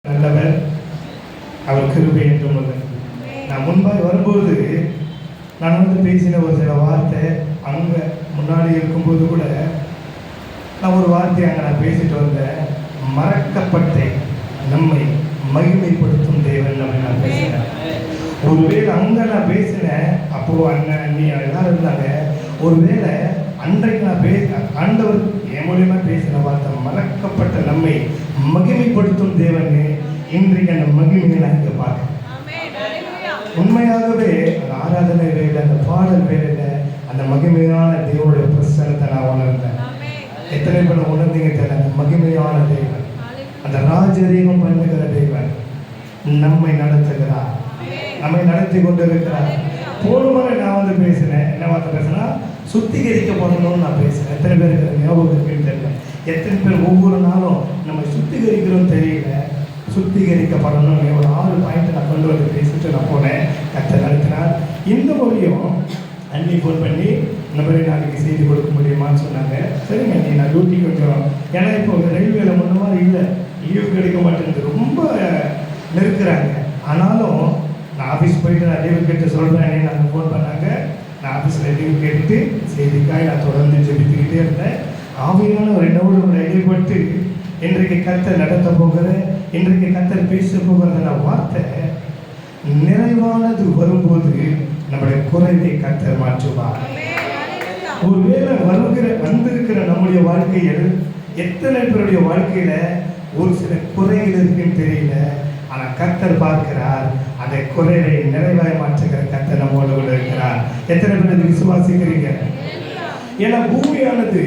நல்லவர், அவர் கிருபை என்றும் உள்ளது. நான் முன்பாக வரும்போது நான் பேசின ஒரு சில வார்த்தை அங்கே முன்னாடி இருக்கும்போது கூட நான் ஒரு வார்த்தை அங்கே நான் பேசிட்டு வந்தேன். மறக்கப்பட்ட நம்மை மகிமைப்படுத்தும் தேவன் நம்ம நான் பேசினேன். ஒருவேளை அங்கே நான் பேசினேன், அப்போது அண்ணன் அண்ணி எல்லாரும் இருந்தாங்க. ஒருவேளை அன்றைக்கு நான் ஆண்டவர் என் மூலியமா பேசின வார்த்தை மறக்கப்பட்ட நம்மை மகிமைப்படுத்தும் தேவன். இன்றைக்கு அந்த மகிமையை நான் இங்கே பார்க்கிறேன். உண்மையாகவே அந்த ஆராதனை வேலை, அந்த பாடல் வேலையில அந்த மகிமையான தேவனுடைய பிரசனத்தை நான் உணர்ந்தேன். எத்தனை பேர் உணர்ந்தீங்க தெரியல. அந்த மகிமையான தேவன், அந்த ராஜரீகம் பண்ணுகிற தேவன் நம்மை நடத்துகிறார், நம்மை நடத்தி கொண்டு இருக்கிறார். போன முறை நான் பேசினேன். என்ன வார்த்தை பேசினா, சுத்திகரிக்கப்படணும்னு நான் பேசுகிறேன். எத்தனை பேருக்கு ஞாபகம் இருக்குன்னு தெரியல. எத்தனை பேர் ஒவ்வொரு நாளும் நம்ம சுத்திகரிக்கிறோம் தெரியல. சுத்திகரிக்கப்படணும் ஒரு 6 பாயிண்ட் நான் கொண்டு வந்து பேசிட்டு நான் போனேன். கர்த்தர் நடத்தினார். இந்த முறையும் அண்ணி ஃபோன் பண்ணி இந்த மாதிரி நாளைக்கு செய்தி கொடுக்க முடியுமான்னு சொன்னாங்க. சரிங்க அண்ணி, நான் டியூட்டி கொஞ்சம், ஏன்னா இப்போ ரயில்வேல முன்ன மாதிரி இல்லை, லீவ் கிடைக்க மாட்டேங்குது, ரொம்ப நெருக்கிறாங்க. ஆனாலும் நான் ஆஃபீஸ் போயிட்டு நான் லீவு கேட்டு சொல்கிறேன். நாங்கள் ஃபோன் பண்ணாங்க. நான் ஆஃபீஸில் லீவு கேட்டுட்டு செய்திக்காய் நான் தொடர்ந்து ஜெபித்துக்கிட்டே இருந்தேன். ஆவியானவர் என்னோடு இடைப்பட்டு இன்றைக்கு கர்த்தர் நடத்த போகிற, இன்றைக்கு கர்த்தர் பேச போகிற வார்த்தை நிறைவானது வரும்போது நம்முடைய குறைவை கர்த்தர் மாற்றுவார். ஒருவேளை வந்திருக்கிற நம்முடைய வாழ்க்கையில் எத்தனை பேருடைய வாழ்க்கையில ஒரு சில குறைகள் இருக்குன்னு தெரியல. ஆனால் கர்த்தர் பார்க்கிறார். அந்த குறைவை நிறைவாய் மாற்றுகிற கர்த்தர் நம்மோடு கூட இருக்கிறார். எத்தனை பேர் விசுவாசிக்கிறீங்க? ஏன்னா பூமியானது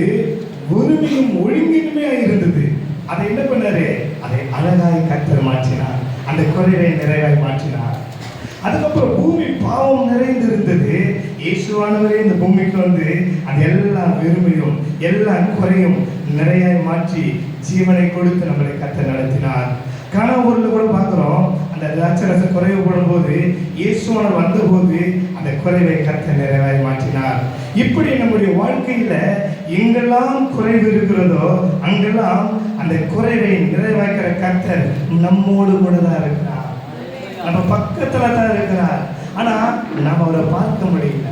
ஒருமையும் ஒழுங்கின்மையா இருந்தது. அதை என்ன பண்ணாரு? அதை அழகாய் கர்த்தர் மாற்றினார். அந்த குறைவை நிறைவாய் மாற்றினார். அதுக்கப்புறம் பூமி பாவம் நிறைந்திருந்தது. இயேசுவானவரே இந்த பூமிக்கு அது எல்லா வெறுமையும் எல்லா குறையும் நிறையாய் மாற்றி ஜீவனை கொடுத்து நம்மளை கர்த்தர் நடத்தினார். கணவூர்ல கூட பார்க்கிறோம், அந்த திராட்சரச குறைவு போடும்போது இயேசுவானவர் வந்தபோது அந்த குறைவை கர்த்தர் நிறைவாய் மாற்றினார். இப்படி நம்முடைய வாழ்க்கையில எங்கெல்லாம் குறைவு இருக்கிறதோ அங்கெல்லாம் அந்த குறைவை நிறைவாக்கிற கர்த்தர் நம்மோடு கூட தான் இருக்கிறார். நம்ம பக்கத்துல தான் இருக்கிறார். ஆனா நம்ம அவரை பார்க்க முடியல,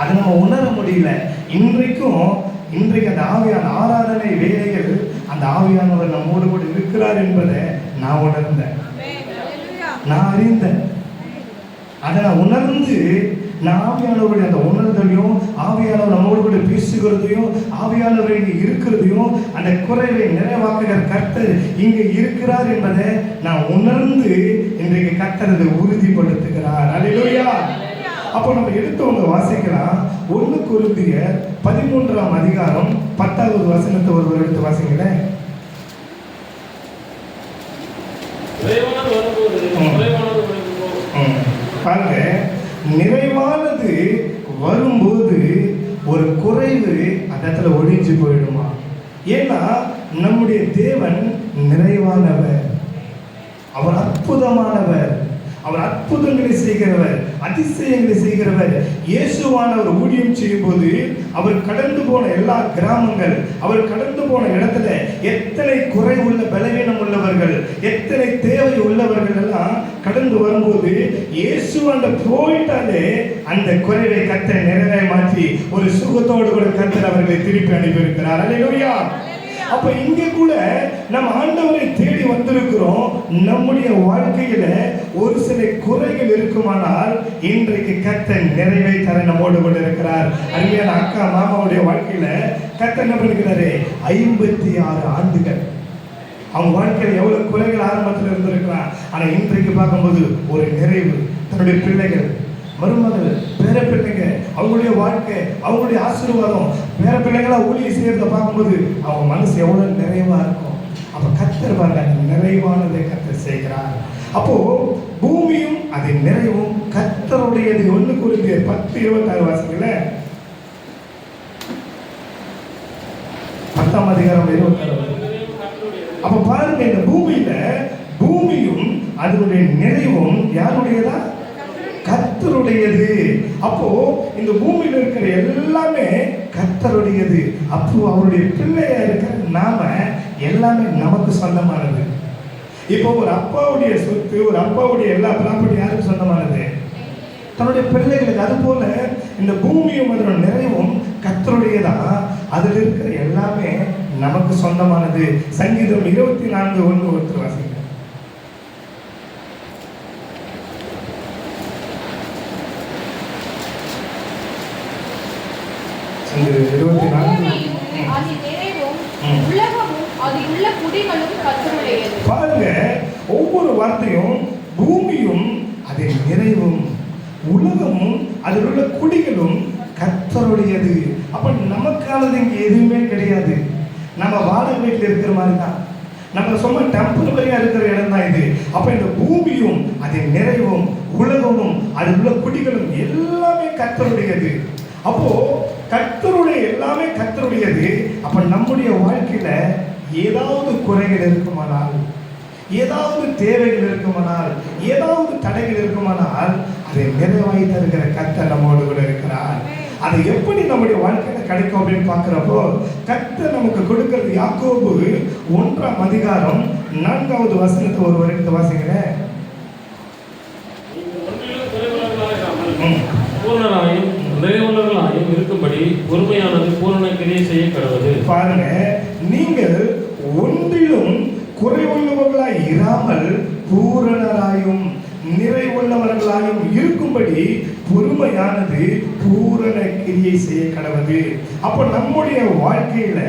அதை நம்ம உணர முடியல. இன்றைக்கு அந்த ஆவியான ஆராதனை வேலைகள், அந்த ஆவியானவர் நம்மோடு கூட இருக்கிறார் என்பதை நான் உணர்ந்தேன், நான் அறிந்தேன். அதை நான் உணர்ந்து நான் ஆவியானவருடைய அந்த உணர்தலையும், ஆவியானவர் நம்மோடு கூட பேசுகிறதையும், ஆவியானவர் இங்கே இருக்கிறதையும், அந்த குறைவை நிறைவாக்குகிற கர்த்தர் இங்கே இருக்கிறார் என்பதை நான் உணர்ந்து இன்றைக்கு கர்த்தர் அதை உறுதிப்படுத்துகிறார். அல்லேலூயா. அப்போ நம்ம எடுத்தவங்க வாசிக்கலாம். 1 கொரிந்தியர் 13ஆம் அதிகாரம் 10வது வசனத்தை ஒருவர் எடுத்து வாசிங்களேன். பாருங்க, நிறைவானது வரும்போது ஒரு குறைவு அந்த இடத்துல ஒழிஞ்சு போயிடுமா? ஏன்னா நம்முடைய தேவன் நிறைவானவர், அவர் அற்புதமானவர், அவர் அற்புதங்களை செய்கிறவர், அதிசயங்களை செய்கிறவர். இயேசுவானவர் ஊழியம் செய்யும் போது அவர் கடந்து போன எல்லா கிராமங்கள், அவர் கடந்து போன இடத்துல எத்தனை குறை உள்ள பலவீனம் உள்ளவர்கள், எத்தனை தேவை உள்ளவர்கள் எல்லாம் கடந்து வரும்போது இயேசுவாண்ட போயிட்டாலே அந்த குறைவை கர்த்தர் நிறைவாய் மாற்றி ஒரு சுகத்தோடு கூட கர்த்தர் அவர்களை திருப்பி அனுப்பியிருக்கிறார். அல்லேலூயா. அப்ப இங்கே கூட நம்ம ஆண்டவரை தேடி வந்திருக்கிறோம். நம்முடைய வாழ்க்கையில ஒரு சில குறைகள் இருக்குமானால் இன்றைக்கு கர்த்தர் நிறைவை தர நம்மோடு கூட இருக்கிறார். அருமையான அக்கா மாமாவுடைய வாழ்க்கையில கர்த்தர் என்ன பண்ணிக்கிறாரு? 56 ஆண்டுகள் அவங்க வாழ்க்கையில எவ்வளவு குறைகள் ஆரம்பத்தில் இருந்திருக்கிறார். ஆனா இன்றைக்கு பார்க்கும்போது ஒரு நிறைவு. தன்னுடைய பிள்ளைகள், மருமகள், பேர பிள்ளைங்க, அவங்களுடைய வாழ்க்கை, அவங்களுடைய ஆசீர்வாதம், பேர பிள்ளைங்களா ஊழியம் செய்யறதை பார்க்கும்போது அவங்க மனசு எவ்வளவு நிறைவா இருக்கும். அப்ப கர்த்தர் பாருங்க, நிறைவானதை கர்த்தர் செய்கிறார். அப்போ பூமியும் அது நிறைவும் கர்த்தருடையது. 1 கொரிந்தியர் 10:26 வாசிக்கல. 10ஆம் அதிகாரம் 26. அப்ப பாருங்க, இந்த பூமியும் அதனுடைய நிறைவும் யாருடையதா? கர்த்தருடையது. அப்போ இந்த பூமியில் இருக்கிற எல்லாமே கர்த்தருடையது. அப்போ அவருடைய பிள்ளையா இருக்கிற நாம எல்லாமே நமக்கு சொந்தமானது. இப்போ ஒரு அப்பாவுடைய சொத்து, ஒரு அப்பாவுடைய எல்லா ப்ராப்பர்ட்டி யாருக்கு சொந்தமானது? தன்னுடைய பிள்ளைகளுக்கு. அது போல இந்த பூமியும் அதோட நிறைவும் கர்த்தருடையதான். அதில் இருக்கிற எல்லாமே நமக்கு சொந்தமானது. சங்கீதம் 24:1 ஒருத்தர் வாசிங்க. சங்கீதம் 24. பாருங்க, ஒவ்வொரு வார்த்தையும் பூமியும் அதன் நிறைவும் உலகமும் அதில் உள்ள குடிகளும் கர்த்தருடையது. அப்ப நமக்கானது இங்க எதுவுமே கிடையாது. நம்ம வாடகை வீட்டில் இருக்கிற மாதிரி தான், நம்ம சும்மா டெம்பரரியா இருக்கிற இடம் தான் இது. அப்ப இந்த பூமியும் அதன் நிறைவும் உலகமும் அதில் உள்ள குடிகளும் எல்லாமே கர்த்தருடையது. அப்போ கர்த்தருடைய எல்லாமே கர்த்தருடையது. அப்ப நம்முடைய வாழ்க்கையில ஏதாவது குறைகள் இருக்குமானால், ஏதாவது தேவைகள் இருக்குமானால், ஏதாவது தடைகள் இருக்குமானால், அதை நிறைவாய் தருகிற கர்த்தர் நம்மோடு கூட இருக்கிறார். அது எப்படி நம்முடைய வாழ்க்கையில கிடைக்கும் அப்படின்னு பார்க்கிறப்போ, கர்த்தர் நமக்கு கொடுக்கிறது யாக்கோபு 1:4 ஒரு வரைக்கும் வாசிக்கிறேன். பூரணராயும் நிறைவுள்ளவர்களாயும் இருக்கும்படி பொறுமையானது பூரண கிரியை செய்ய கடவுது. பாருங்க, நீங்கள் ஒன்றிலும் குறைவுள்ளவர்களாய் இராமல் பூரணராயும் நிறைவுள்ளவர்களாயும் இருக்கும்படி பொறுமையானது பூரண கிரியை செய்ய கடவுது. அப்போ நம்முடைய வாழ்க்கையில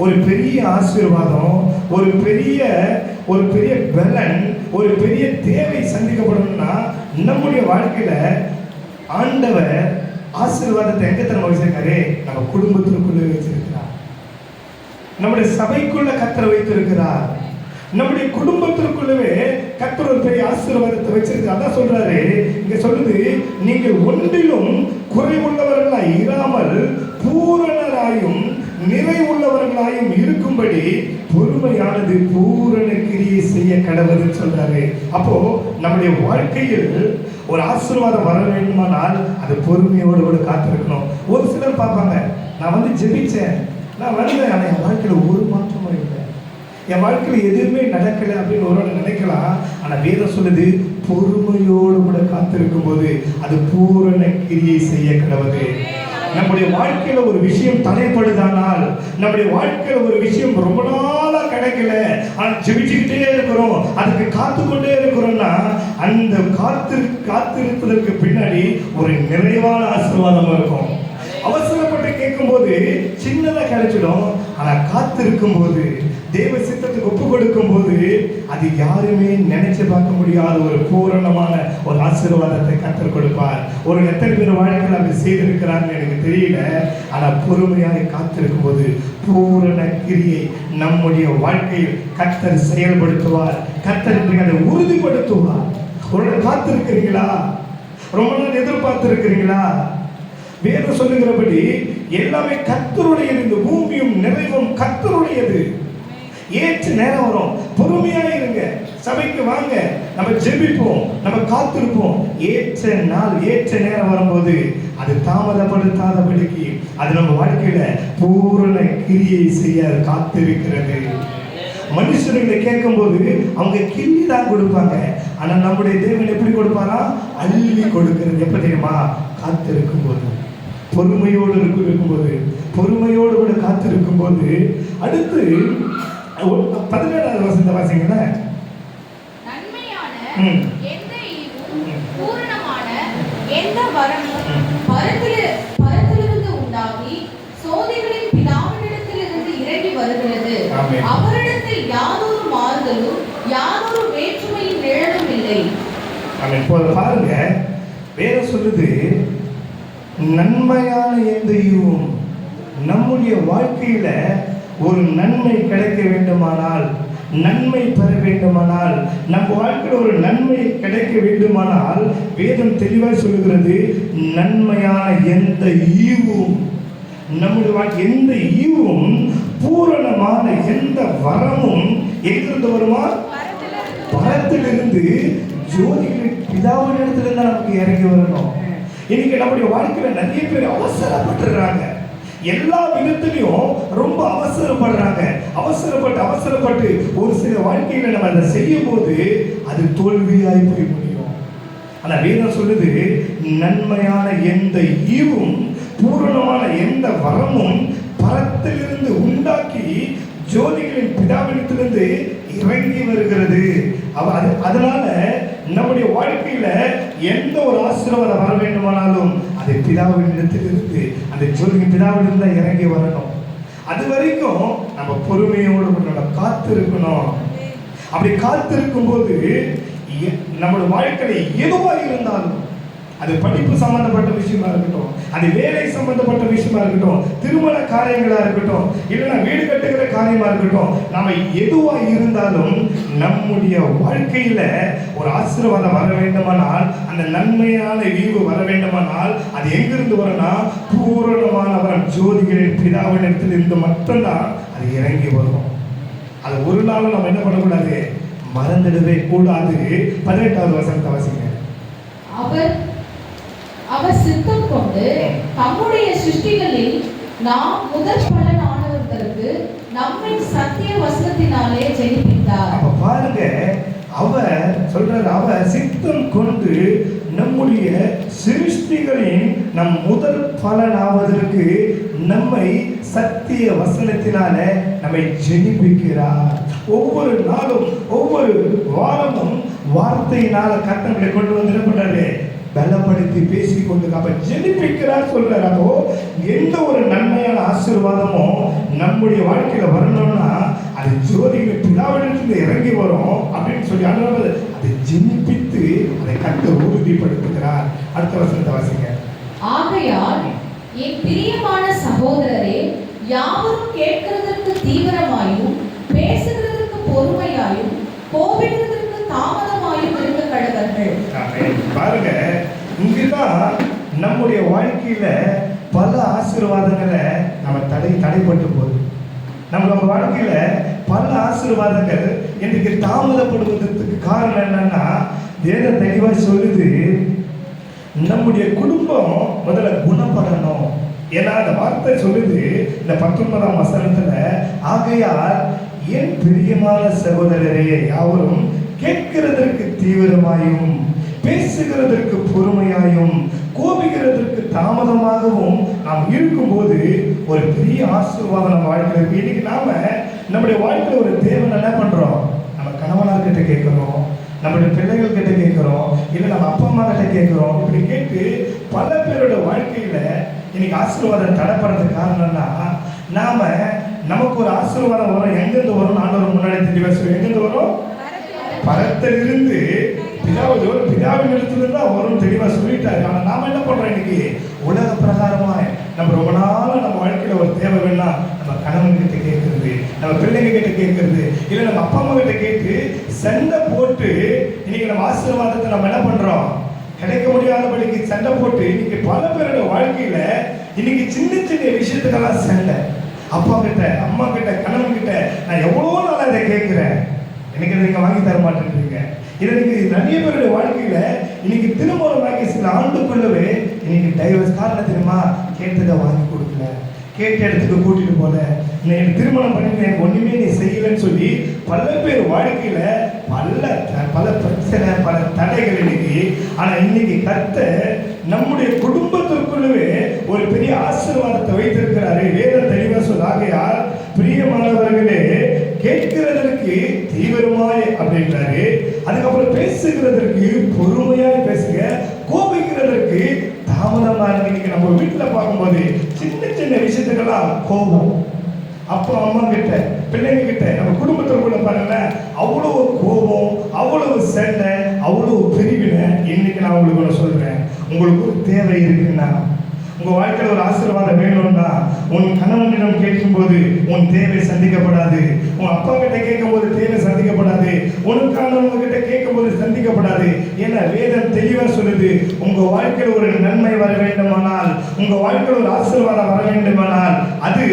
ஒரு பெரிய ஆசீர்வாதம், ஒரு பெரிய பலன், ஒரு பெரிய தேவை சந்திக்கப்படணும்னா நம்முடைய வாழ்க்கையில ஆண்டவர் ஆசீர்வாதத்தை எங்க தர வச்சிருக்காரு? நம்ம குடும்பத்திற்குள்ள வச்சிருக்கிறார், நம்முடைய சபைக்குள்ள கர்த்தர் வைத்திருக்கிறார், நம்முடைய குடும்பத்திற்குள்ளவே கர்த்தர் ஒரு பெரிய ஆசீர்வாதத்தை வச்சிருக்கிறார். அதான் சொல்றாரு, இங்க சொல்லுது, நீங்கள் ஒன்றிலும் குறைவுள்ளவர்களாய் இராமல் பூரணராயும் நிறைவுள்ளவர்களாயும் இருக்கும்படி பொறுமையானது பூரண கிரியை செய்ய கடவுள்னு சொல்றாரு. அப்போ நம்முடைய வாழ்க்கையில் ஒரு ஆசீர்வாதம் வர வேண்டுமானால் அது பொறுமையோடு கூட காத்திருக்கணும். ஒரு சிலர் பார்ப்பாங்க, நான் ஜெபிச்சேன், நான் வந்தேன், ஆனால் என் வாழ்க்கையில ஒரு மாற்றமும் இல்லை, என் வாழ்க்கையில் எதுவுமே நடக்கலை அப்படின்னு ஒரு நினைக்கலாம். ஆனால் வேதம் சொல்லுது, பொறுமையோடு கூட காத்திருக்கும் போது அது பூரண கிரியை செய்ய கடவுது. நம்முடைய வாழ்க்கையில ஒரு விஷயம் தடைப்படுதானால், நம்முடைய வாழ்க்கையில ஒரு விஷயம் ரொம்ப நாளா கிடைக்கல, ஆனா ஜெபிச்சுக்கிட்டே இருக்கிறோம், அதுக்கு காத்துக்கொண்டே இருக்கிறோம்னா, அந்த காத்திருப்பதற்கு பின்னாடி ஒரு நிறைவான ஆசீர்வாதம் இருக்கும். அவசரப்பட்டு கேட்கும் போது சின்னதா கிடைச்சிடும், ஆனா காத்திருக்கும் போது, தேவ சித்தத்துக்கு ஒப்பு கொடுக்கும் போது அது யாருமே நினைச்சு பார்க்க முடியாத ஒரு பூரணமான ஒரு ஆசீர்வாதத்தை கர்த்தர் கொடுப்பார். ஒரு எத்தனை பேர் வாழ்க்கையில் அப்படி செய்திருக்கிறாங்கன்னு எனக்கு தெரியல. ஆனா பொறுமையாக காத்திருக்கும் போது பூரண கிரியை நம்முடைய வாழ்க்கையில் கர்த்தர் செயல்படுத்துவார். கர்த்தர் அதை உறுதிப்படுத்துவார். ஒரு காத்திருக்கிறீங்களா? ரொம்ப நாள் எதிர்பார்த்து இருக்கிறீங்களா? வேதம் சொல்லுகிறபடி எல்லாமே கர்த்தருடையது. இந்த பூமியும் நிறைவும் கர்த்தருடையது. ஏற்ற நேரம் வரும், பொறுமையா இருங்க, சபைக்கு வாங்க, நம்ம ஜெபிப்போம், நம்ம காத்திருப்போம். ஏற்ற நாள், ஏற்ற நேரம் வரும்போது அது தாமதப்படுத்தாதபடிக்கு அது நம்ம வாழ்க்கையில பூரண கிரியை செய்ய காத்திருக்கிறது. மனுஷர்களை கேட்கும் போது அவங்க கிள்ளி தான் கொடுப்பாங்க, ஆனா நம்முடைய தேவன் எப்படி கொடுப்பாரா? அள்ளி கொடுக்கிறது. எப்ப தெரியுமா? காத்திருக்கும் போது, பொறுமையோடு இருக்கும்போது, பொறுமையோடு கூட காத்திருக்கும் போது. அடுத்து 17வது வசனத்தை வாசிங்களேன். நன்மையான எந்த ஈவும் பூரணமான எந்த வரமும் பரத்திலிருந்து உண்டாகி சோதிகளின் பிதாவினிடத்திலிருந்து இறங்கி வருகிறது. அவரிடத்தில் யாதொரு மாறுதலும் யாதொரு வேற்றுமையின் நிழலும் இல்லை. இப்போ பாருங்க, வேதம் சொல்லுது, நன்மையான எந்த ஈவும். நம்முடைய வாழ்க்கையில ஒரு நன்மை கிடைக்க வேண்டுமானால், நன்மை பெற வேண்டுமானால், நம்ம வாழ்க்கையில் ஒரு நன்மை கிடைக்க வேண்டுமானால் வேதம் தெளிவாக சொல்லுகிறது, நன்மையான எந்த ஈவும், நம்முடைய வாழ்க்கை எந்த ஈவும், பூரணமான எந்த வரமும் எங்கிருந்து வருமா? பரத்திலிருந்து, ஜோதிகளின் பிதாவின் இடத்துல நமக்கு இறங்கி வரணும். இன்னைக்கு நம்முடைய வாழ்க்கையில நிறைய பேர் அவசரப்பட்டுறாங்க. எல்லா விதத்திலையும் ரொம்ப அவசரப்பட்டு ஒரு சில வாழ்க்கையில நம்ம அதை செய்யும் போது அது தோல்வியாய் போய் முடியும். ஆனா வேதம் சொல்லுது, நன்மையான எந்த ஈவும் பூரணமான எந்த வரமும் பரத்திலிருந்து உண்டாக்கி ஜோதிகளின் பிதாவிடத்திலிருந்து இறங்கி வருகிறது. அதனால நம்முடைய வாழ்க்கையில எந்த ஒரு ஆசீர்வாதம் வர வேண்டுமானாலும் அது பிதாவிடத்திலிருந்து, அந்த ஜோதியின் பிதாவிலிருந்து தான் இறங்கி வரணும். அது வரைக்கும் நம்ம பொறுமையோடு நம்ம காத்திருக்கணும். அப்படி காத்திருக்கும் போது நம்மளோட வாழ்க்கையில எதுவாக இருந்தாலும், அது படிப்பு சம்பந்தப்பட்ட விஷயமா இருக்கட்டும், அது வேலை சம்பந்தப்பட்ட விஷயமா இருக்கட்டும், திருமண காரியங்களா இருக்கட்டும், இல்லைன்னா வீடு கட்டுகிற காரியமா இருக்கட்டும், நம்ம எதுவா இருந்தாலும் நம்முடைய வாழ்க்கையில ஒரு ஆசீர்வாதம் வர வேண்டுமானால், அந்த நன்மையான ஈவு வர வேண்டுமானால் அது எங்கிருந்து வரும்னா பூரணமானவன் ஜோதிகளின் பிதாவினிடத்தில் இருந்து மட்டும்தான் அது இறங்கி வரும். அது ஒரு நாளும் நம்ம என்ன பண்ணக்கூடாது, மறந்துடவே கூடாது. 18வது வசனத்தை வாசிங்க. அவர் சித்தம் கொண்டு தம்முடைய சிருஷ்டிகளில் நாம் முதற் பலனானவர்களுக்கு நம்மை சத்திய வசனத்தினாலே ஜெனிப்பித்தார். அப்ப பாருங்க, அவர் சொல்றாரு, அவர் சித்தம் கொண்டு நம்முடைய சிருஷ்டிகளின் நம் முதல் பலனாவதற்கு நம்மை சத்திய வசனத்தினால நம்மை ஜெனிப்பிக்கிறார். ஒவ்வொரு நாளும் ஒவ்வொரு வாரமும் வார்த்தையினால கட்டங்களை கொண்டு வந்து என்ன பண்றாரு, பலப்படுத்தி பேசிக்கொண்டு அப்ப ஜெனிப்பிக்கிறார் சொல்றாரு. அப்போ எந்த ஒரு நன்மையான ஆசீர்வாதமும் நம்முடைய வாழ்க்கையில வரணும்னா அது ஜோதிகளின் பிதாவிடத்திலிருந்து இறங்கி வரும் அப்படின்னு சொல்லி அதை ஜெனிப்பித்து அதை கண்டு உறுதிப்படுத்துகிறார். அடுத்த வசனத்தை வாசிங்க. ஆகையால் என் பிரியமான சகோதரரே, யாவரும் கேட்கிறதற்கு தீவிரமாயும் பேசுகிறதற்கு பொறுமையாயும் கோபிக்கிறதற்கு தாமதமாயும் இருக்க கடவர்கள். பாருங்க, இங்குதான் நம்முடைய வாழ்க்கையில பல ஆசீர்வாதங்களை நம்ம தடைப்பட்டு போகுது. நம்ம வாழ்க்கையில பல ஆசீர்வாதங்கள் இன்றைக்கு தாமதப்படுவதற்கு காரணம் என்னன்னா, வேதம் தெளிவாக சொல்லுது, நம்முடைய குடும்பம் முதல்ல குணப்படணும். ஏன்னா அந்த வார்த்தை சொல்லுது இந்த 19ஆம் வசனத்துல, ஆகையால் என் பிரியமான சகோதரரே, யாவரும் கேட்கிறதற்கு தீவிரமாயும் பேசுகிறதற்கு பொறுமையாயும் கோபிக்கிறதற்கு தாமதமாகவும் நாம் இருக்கும்போது ஒரு பெரிய ஆசீர்வாதம் நம்ம வாழ்க்கையில் இருக்கு. இன்னைக்கு நாம நம்முடைய வாழ்க்கையில் ஒரு தேவன் என்ன பண்றோம், நம்ம கணவனார்கிட்ட கேட்கிறோம், நம்மளுடைய பிள்ளைகள் கிட்ட கேட்கிறோம், இல்லை நம்ம அப்பா அம்மா கிட்ட கேட்கிறோம். இப்படி கேட்டு பல பேரோட வாழ்க்கையில இன்னைக்கு ஆசீர்வாதம் தடைப்படுறதுக்கு காரணம்னா, நாம நமக்கு ஒரு ஆசீர்வாதம் வரும், எங்கிருந்து வரும், ஆண்டவர் முன்னாடி தெளிவா சொல்லி, எங்கிருந்து வரும், பரத்திலிருந்து பிதாவின் இடத்துல தான் வரும் தெளிவா சொல்லிட்டாரு. ஆனா நாம என்ன பண்றோம், இன்னைக்கு உலக பிரகாரமா நம்ம ரொம்ப நாளா நம்ம வாழ்க்கையில ஒரு தேவை வேணா நம்ம கணவன் கிட்ட கேட்கறது, நம்ம பிள்ளைங்க கிட்ட கேட்கறது, இல்ல நம்ம அப்பா அம்மா கிட்ட கேட்டு சண்டை போட்டு இன்னைக்கு நம்ம ஆசீர்வாதத்தை நம்ம என்ன பண்றோம், கிடைக்க முடியாதபடிக்கு சண்டை போட்டு இன்னைக்கு பல பேரோட வாழ்க்கையில இன்னைக்கு சின்ன சின்ன விஷயத்துக்கெல்லாம் சண்டை. அப்பா கிட்ட, அம்மா கிட்ட, கணவன் கிட்ட நான் எவ்வளோ நாளா இதை கேட்கிறேன், எனக்கு நீங்க வாங்கி தர மாட்டேன்றீங்க. இன்னைக்கு நிறைய பேருடைய வாழ்க்கையில இன்னைக்கு திருமணம் ஆகி சில ஆண்டுக்குள்ளவே இன்னைக்கு டைவர்ஸ். காரணம் தெரியுமா, கேட்டதை வாங்கி கொடுக்கல, கேட்ட இடத்துக்கு கூட்டிட்டு போல, எனக்கு திருமணம் பண்ணி எனக்கு ஒண்ணுமே நீ செய்யலன்னு சொல்லி பல பேர் வாழ்க்கையில பல பிரச்சனை, பல தடைகள் இன்னைக்கு. ஆனா இன்னைக்கு கர்த்தர் நம்முடைய குடும்பத்திற்குள்ளவே ஒரு பெரிய ஆசீர்வாதத்தை வைத்திருக்கிறாரு. வேதம் தெளிவா சொல்ல, ஆகையால் பிரியமானவர்களே கேட்கிறதற்கு தீவிரமாய் அப்படின்றாரு. அதுக்கப்புறம் பேசுகிறதற்கு பொறுமையாய் பேசுங்க, கோபிக்கிறதற்கு தாமதமா இருக்கு. இன்னைக்கு நம்ம வீட்டுல பார்க்கும்போது சின்ன சின்ன விஷயத்துக்கெல்லாம் கோபம், அப்பா அம்மா கிட்ட, பிள்ளைங்க கிட்ட, நம்ம குடும்பத்திற்குள்ள பாருங்க அவ்வளவு கோபம், அவ்வளவு சண்டை, அவ்வளவு பிரிவினை. இன்னைக்கு நான் உங்களுக்கு ஒன்று சொல்றேன், உங்களுக்கு ஒரு தேவை இருக்குன்னா, உங்க வாழ்க்கையில் ஒரு ஆசீர்வாதம் வேணும்னா, உன் கணவனிடம் கேட்கும்போது உன் தேவை சந்திக்கப்படாது, உன் அப்பா கிட்ட கேட்கும் போது தேவை சந்திக்கப்படாது, உனக்கானவங்க கிட்ட கேட்கும் போது சந்திக்கப்படாது. ஏன்னா வேதம் தெளிவா சொல்லுது, உங்க வாழ்க்கையில் ஒரு நன்மை வர வேண்டுமானால், உங்க வாழ்க்கையில் ஒரு ஆசீர்வாதம் வர வேண்டுமானால் அது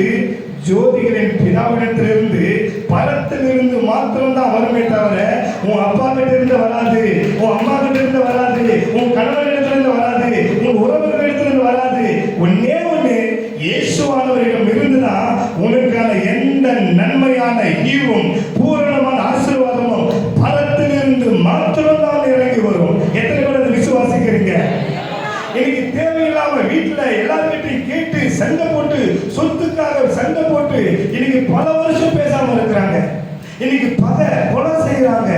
ஜோதிகளின் பிதாவிடத்திலிருந்து பரத்திலிருந்து மாத்திரம்தான் வருமே தவிர உன் அப்பா கிட்ட இருந்து வராது, உன் அம்மா கிட்ட இருந்து வராது, உன் கணவனிடத்திலிருந்து வராது, உன் உறவுகளிடத்திலிருந்து வராது. ஒன்னே ஒண்ணு, இயேசுவானவரிடம் இருந்துதான் உனக்கான எந்த நன்மையான ஈவும் பூரணமான ஆசீர்வாதமும் பரத்திலிருந்து மாத்திரம்தான் இறங்கி வரும். எத்தனை பேர் அதை விசுவாசிக்கிறீங்க? இன்னைக்கு தேவையில்லாம வீட்டுல எல்லார்கிட்டையும் கேட்டு சண்டை போட்டு, சொத்துக்காக சண்டை போட்டு இன்னைக்கு பல வருஷம் பேசாம இருக்கிறாங்க. இன்னைக்கு கொலை செய்யறாங்க,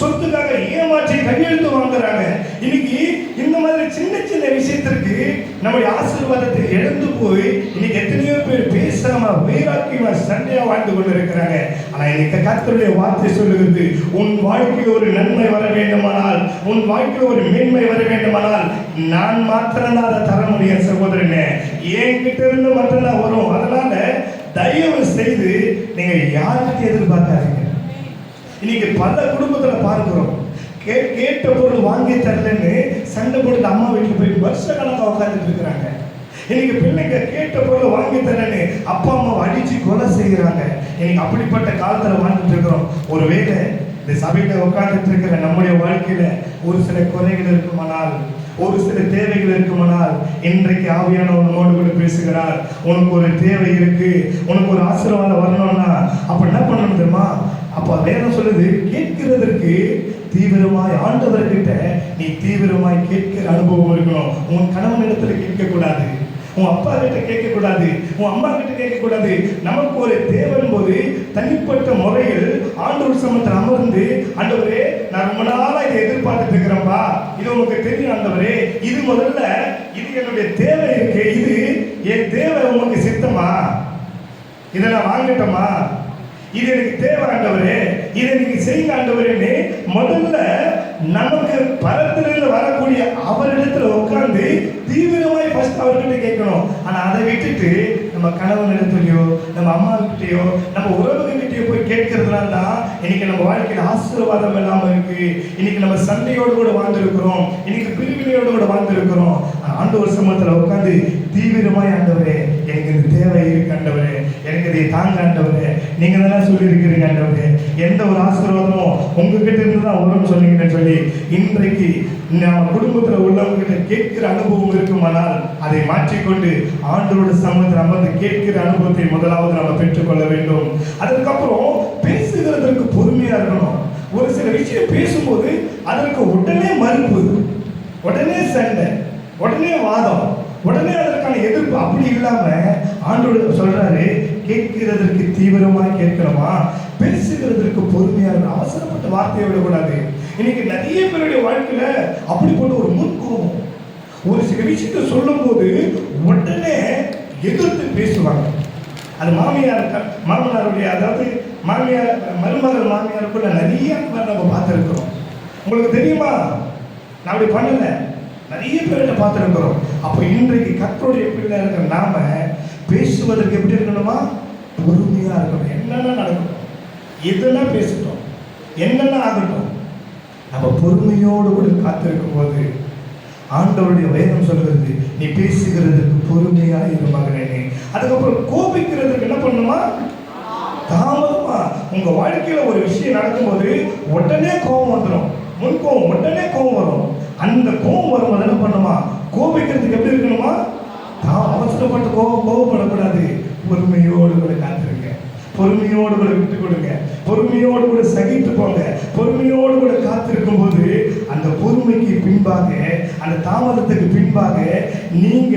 சொத்துக்காக ஏமாற்றி கையெழுத்து வாங்குறாங்க. இன்னைக்கு இந்த மாதிரி சின்ன சின்ன விஷயத்திற்கு நம்முடைய ஆசீர்வாதத்தை இழந்து போய் இன்னைக்கு எத்தனையோ பேர் பேசாம வைராக்கியமா சண்டையா வாழ்ந்து கொண்டு இருக்கிறாங்க. ஆனா இன்னைக்கு கர்த்தருடைய வார்த்தை சொல்லுகிறது, உன் வாழ்க்கையில் ஒரு நன்மை வர வேண்டுமானால், உன் வாழ்க்கையில் ஒரு மேன்மை வர வேண்டுமானால் நான் மாத்திரம் அதை தர முடியும் சகோதரனே, என்கிட்ட இருந்து மட்டும்தான் வரும். அதனால தயவு செய்து நீங்க யாருக்கு எதிர்பார்க்காதீங்க. இன்னைக்கு பல குடும்பத்துல பார்க்கிறோம், கேட்ட பொருள் வாங்கி தரலன்னு சண்டை போட்டு அம்மா வீட்டுல போய் வருஷ கணக்காக உட்காந்துட்டு இருக்கிறாங்க. இன்னைக்கு பிள்ளைங்க கேட்ட பொருள் வாங்கி தரலன்னு அப்பா அம்மாவை அடிச்சு கொலை செய்யறாங்க. இன்னைக்கு அப்படிப்பட்ட காலத்துல வாழ்ந்துட்டு இருக்கிறோம். ஒருவேளை இந்த சபையில உட்கார்ந்துட்டு இருக்கிற நம்முடைய வாழ்க்கையில ஒரு சில குறைகள் இருக்குமானால், ஒரு சில தேவைகள் இருக்குமானால், இன்றைக்கு ஆவியானவர் நம்மோடு கூட பேசுகிறார். உனக்கு ஒரு தேவை இருக்கு, உனக்கு ஒரு ஆசீர்வாதம் வரணும்னா அப்ப என்ன பண்ணணும் தெரியுமா? அப்ப வேதம் சொல்லுது, கேட்கிறதற்கு தீவிரமாய் ஆண்டவர்கிட்ட நீ தீவிரமாய் கேட்கிற அனுபவம் இருக்கணும். உன் கணவன் இடத்துல கேட்க கூடாது, உன் அப்பா கிட்ட கேட்க கூடாது, உன் அம்மா கிட்ட கேட்க கூடாது. நமக்கு ஒரு தேவன் போது தனிப்பட்ட முறையில் ஆண்டவர் சமூகத்தில் அமர்ந்து, ஆண்டவரே நான் ரொம்ப நாளா இதை எதிர்பார்த்துட்டு இருக்கிறேன்பா, இது உங்களுக்கு தெரியும் ஆண்டவரே, இது முதல்ல இது என்னுடைய தேவை இருக்கு, இது என் தேவை உங்களுக்கு சித்தமா, இதை நான் வாங்கட்டோமா, இது எனக்கு தேவை ஆண்டவரே, இதை நீங்க செய்யுங்க ஆண்டவரேன்னு முதல்ல நமக்கு பரத்திலிருந்து வரக்கூடிய அவரிடத்துல உட்கார்ந்து தீவிரமாய் ஃபர்ஸ்ட் அவர்கிட்ட கேட்கணும். ஆனா அதை விட்டுட்டு நம்ம கணவன் இடத்துலயோ நம்ம அம்மா கிட்டயோ நம்ம உறவுகிட்டயோ போய் கேட்கறதுனால தான் இன்னைக்கு நம்ம வாழ்க்கையில் ஆசீர்வாதம் இல்லாம இருக்கு. இன்னைக்கு நம்ம சண்டையோடு கூட வாழ்ந்திருக்கிறோம், இன்னைக்கு பிரிவினையோடு கூட வாழ்ந்திருக்கிறோம். ஆண்டவர் சமூகத்துல உட்கார்ந்து தீவிரமாய் ஆண்டவரே எனக்கு இந்த தேவை இருக்கு ஆண்டவரே, எனக்கு இதை தாங்க ஆண்டவரே, நீங்க தானே சொல்லி இருக்கிறீங்க ஆண்டவரே, எந்த ஒரு ஆசீர்வாதமும் உங்ககிட்ட இருந்து தான் வரும்னு சொன்னீங்கன்னு சொல்லி இன்றைக்கு நம்ம குடும்பத்தில் உள்ளவங்க கிட்ட கேட்கிற அனுபவம் இருக்குமானால் அதை மாற்றிக்கொண்டு ஆண்டவரோட சமூகத்தில் அமர்ந்து கேட்கிற அனுபவத்தை முதலாவது நம்ம பெற்றுக்கொள்ள வேண்டும். அதுக்கப்புறம் பேசுகிறதற்கு பொறுமையா இருக்கணும். ஒரு சில விஷயம் பேசும்போது அதற்கு உடனே மறுப்பு, உடனே சண்டை, உடனே வாதம், உடனே அதற்கான எதிர்ப்பு அப்படி இல்லாம ஆண்டவர் சொல்றாரு, கேட்கிறதற்கு தீவிரமாய் கேட்கிறோமா, பேசுகிறதற்கு பொறுமையா இருக்கணும். அவசரப்பட்ட வார்த்தையை விடக்கூடாது. இன்னைக்கு நிறைய பேருடைய வாழ்க்கையில அப்படிப்பட்ட ஒரு முன்கோபம், ஒரு சில விஷயத்தை சொல்லும் போது உடனே எதிர்த்து பேசுவாங்க. அது மாமனாருடைய, அதாவது மாமியார் மருமகள் மாமியாருக்குள்ள நிறைய நம்ம பார்த்துருக்கிறோம். உங்களுக்கு தெரியுமா, நான் அப்படி பண்ணல, நிறைய பேர்கிட்ட பார்த்துருக்கிறோம். அப்போ இன்றைக்கு கர்த்தருடைய பிள்ளை இருக்கிற நாம பேசுவதற்கு எப்படி இருக்கணுமா, பொறுமையா இருக்கணும். என்னென்ன நடக்கட்டும், எதெல்லாம் பேசட்டும், என்னென்ன ஆகட்டும், நம்ம பொறுமையோடு கூட காத்திருக்கும் போது ஆண்டவருடைய வேதம் சொல்கிறது, நீ பேசுகிறதுக்கு பொறுமையா இரு மகனே. அதுக்கப்புறம் கோபிக்கிறதுக்கு என்ன பண்ணுமா, தாமதமா. உங்க வாழ்க்கையில ஒரு விஷயம் நடக்கும்போது உடனே கோபம் வந்துடும், முன்கோபம், உடனே கோபம் வரும். அந்த கோபம் வரும்போது என்ன பண்ணுமா, கோபிக்கிறதுக்கு எப்படி இருக்கணுமா, அவசரப்பட்டு கோபப்படக்கூடாது. பொறுமையோடு கூட காத்திருங்க, பொறுமையோடு கூட விட்டு கொடுங்க, பொறுமையோடு கூட சகித்து போங்க. பொறுமையோடு கூட காத்திருக்கும் போது அந்த பொறுமைக்கு பின்பாக, அந்த தாமதத்துக்கு பின்பாக நீங்க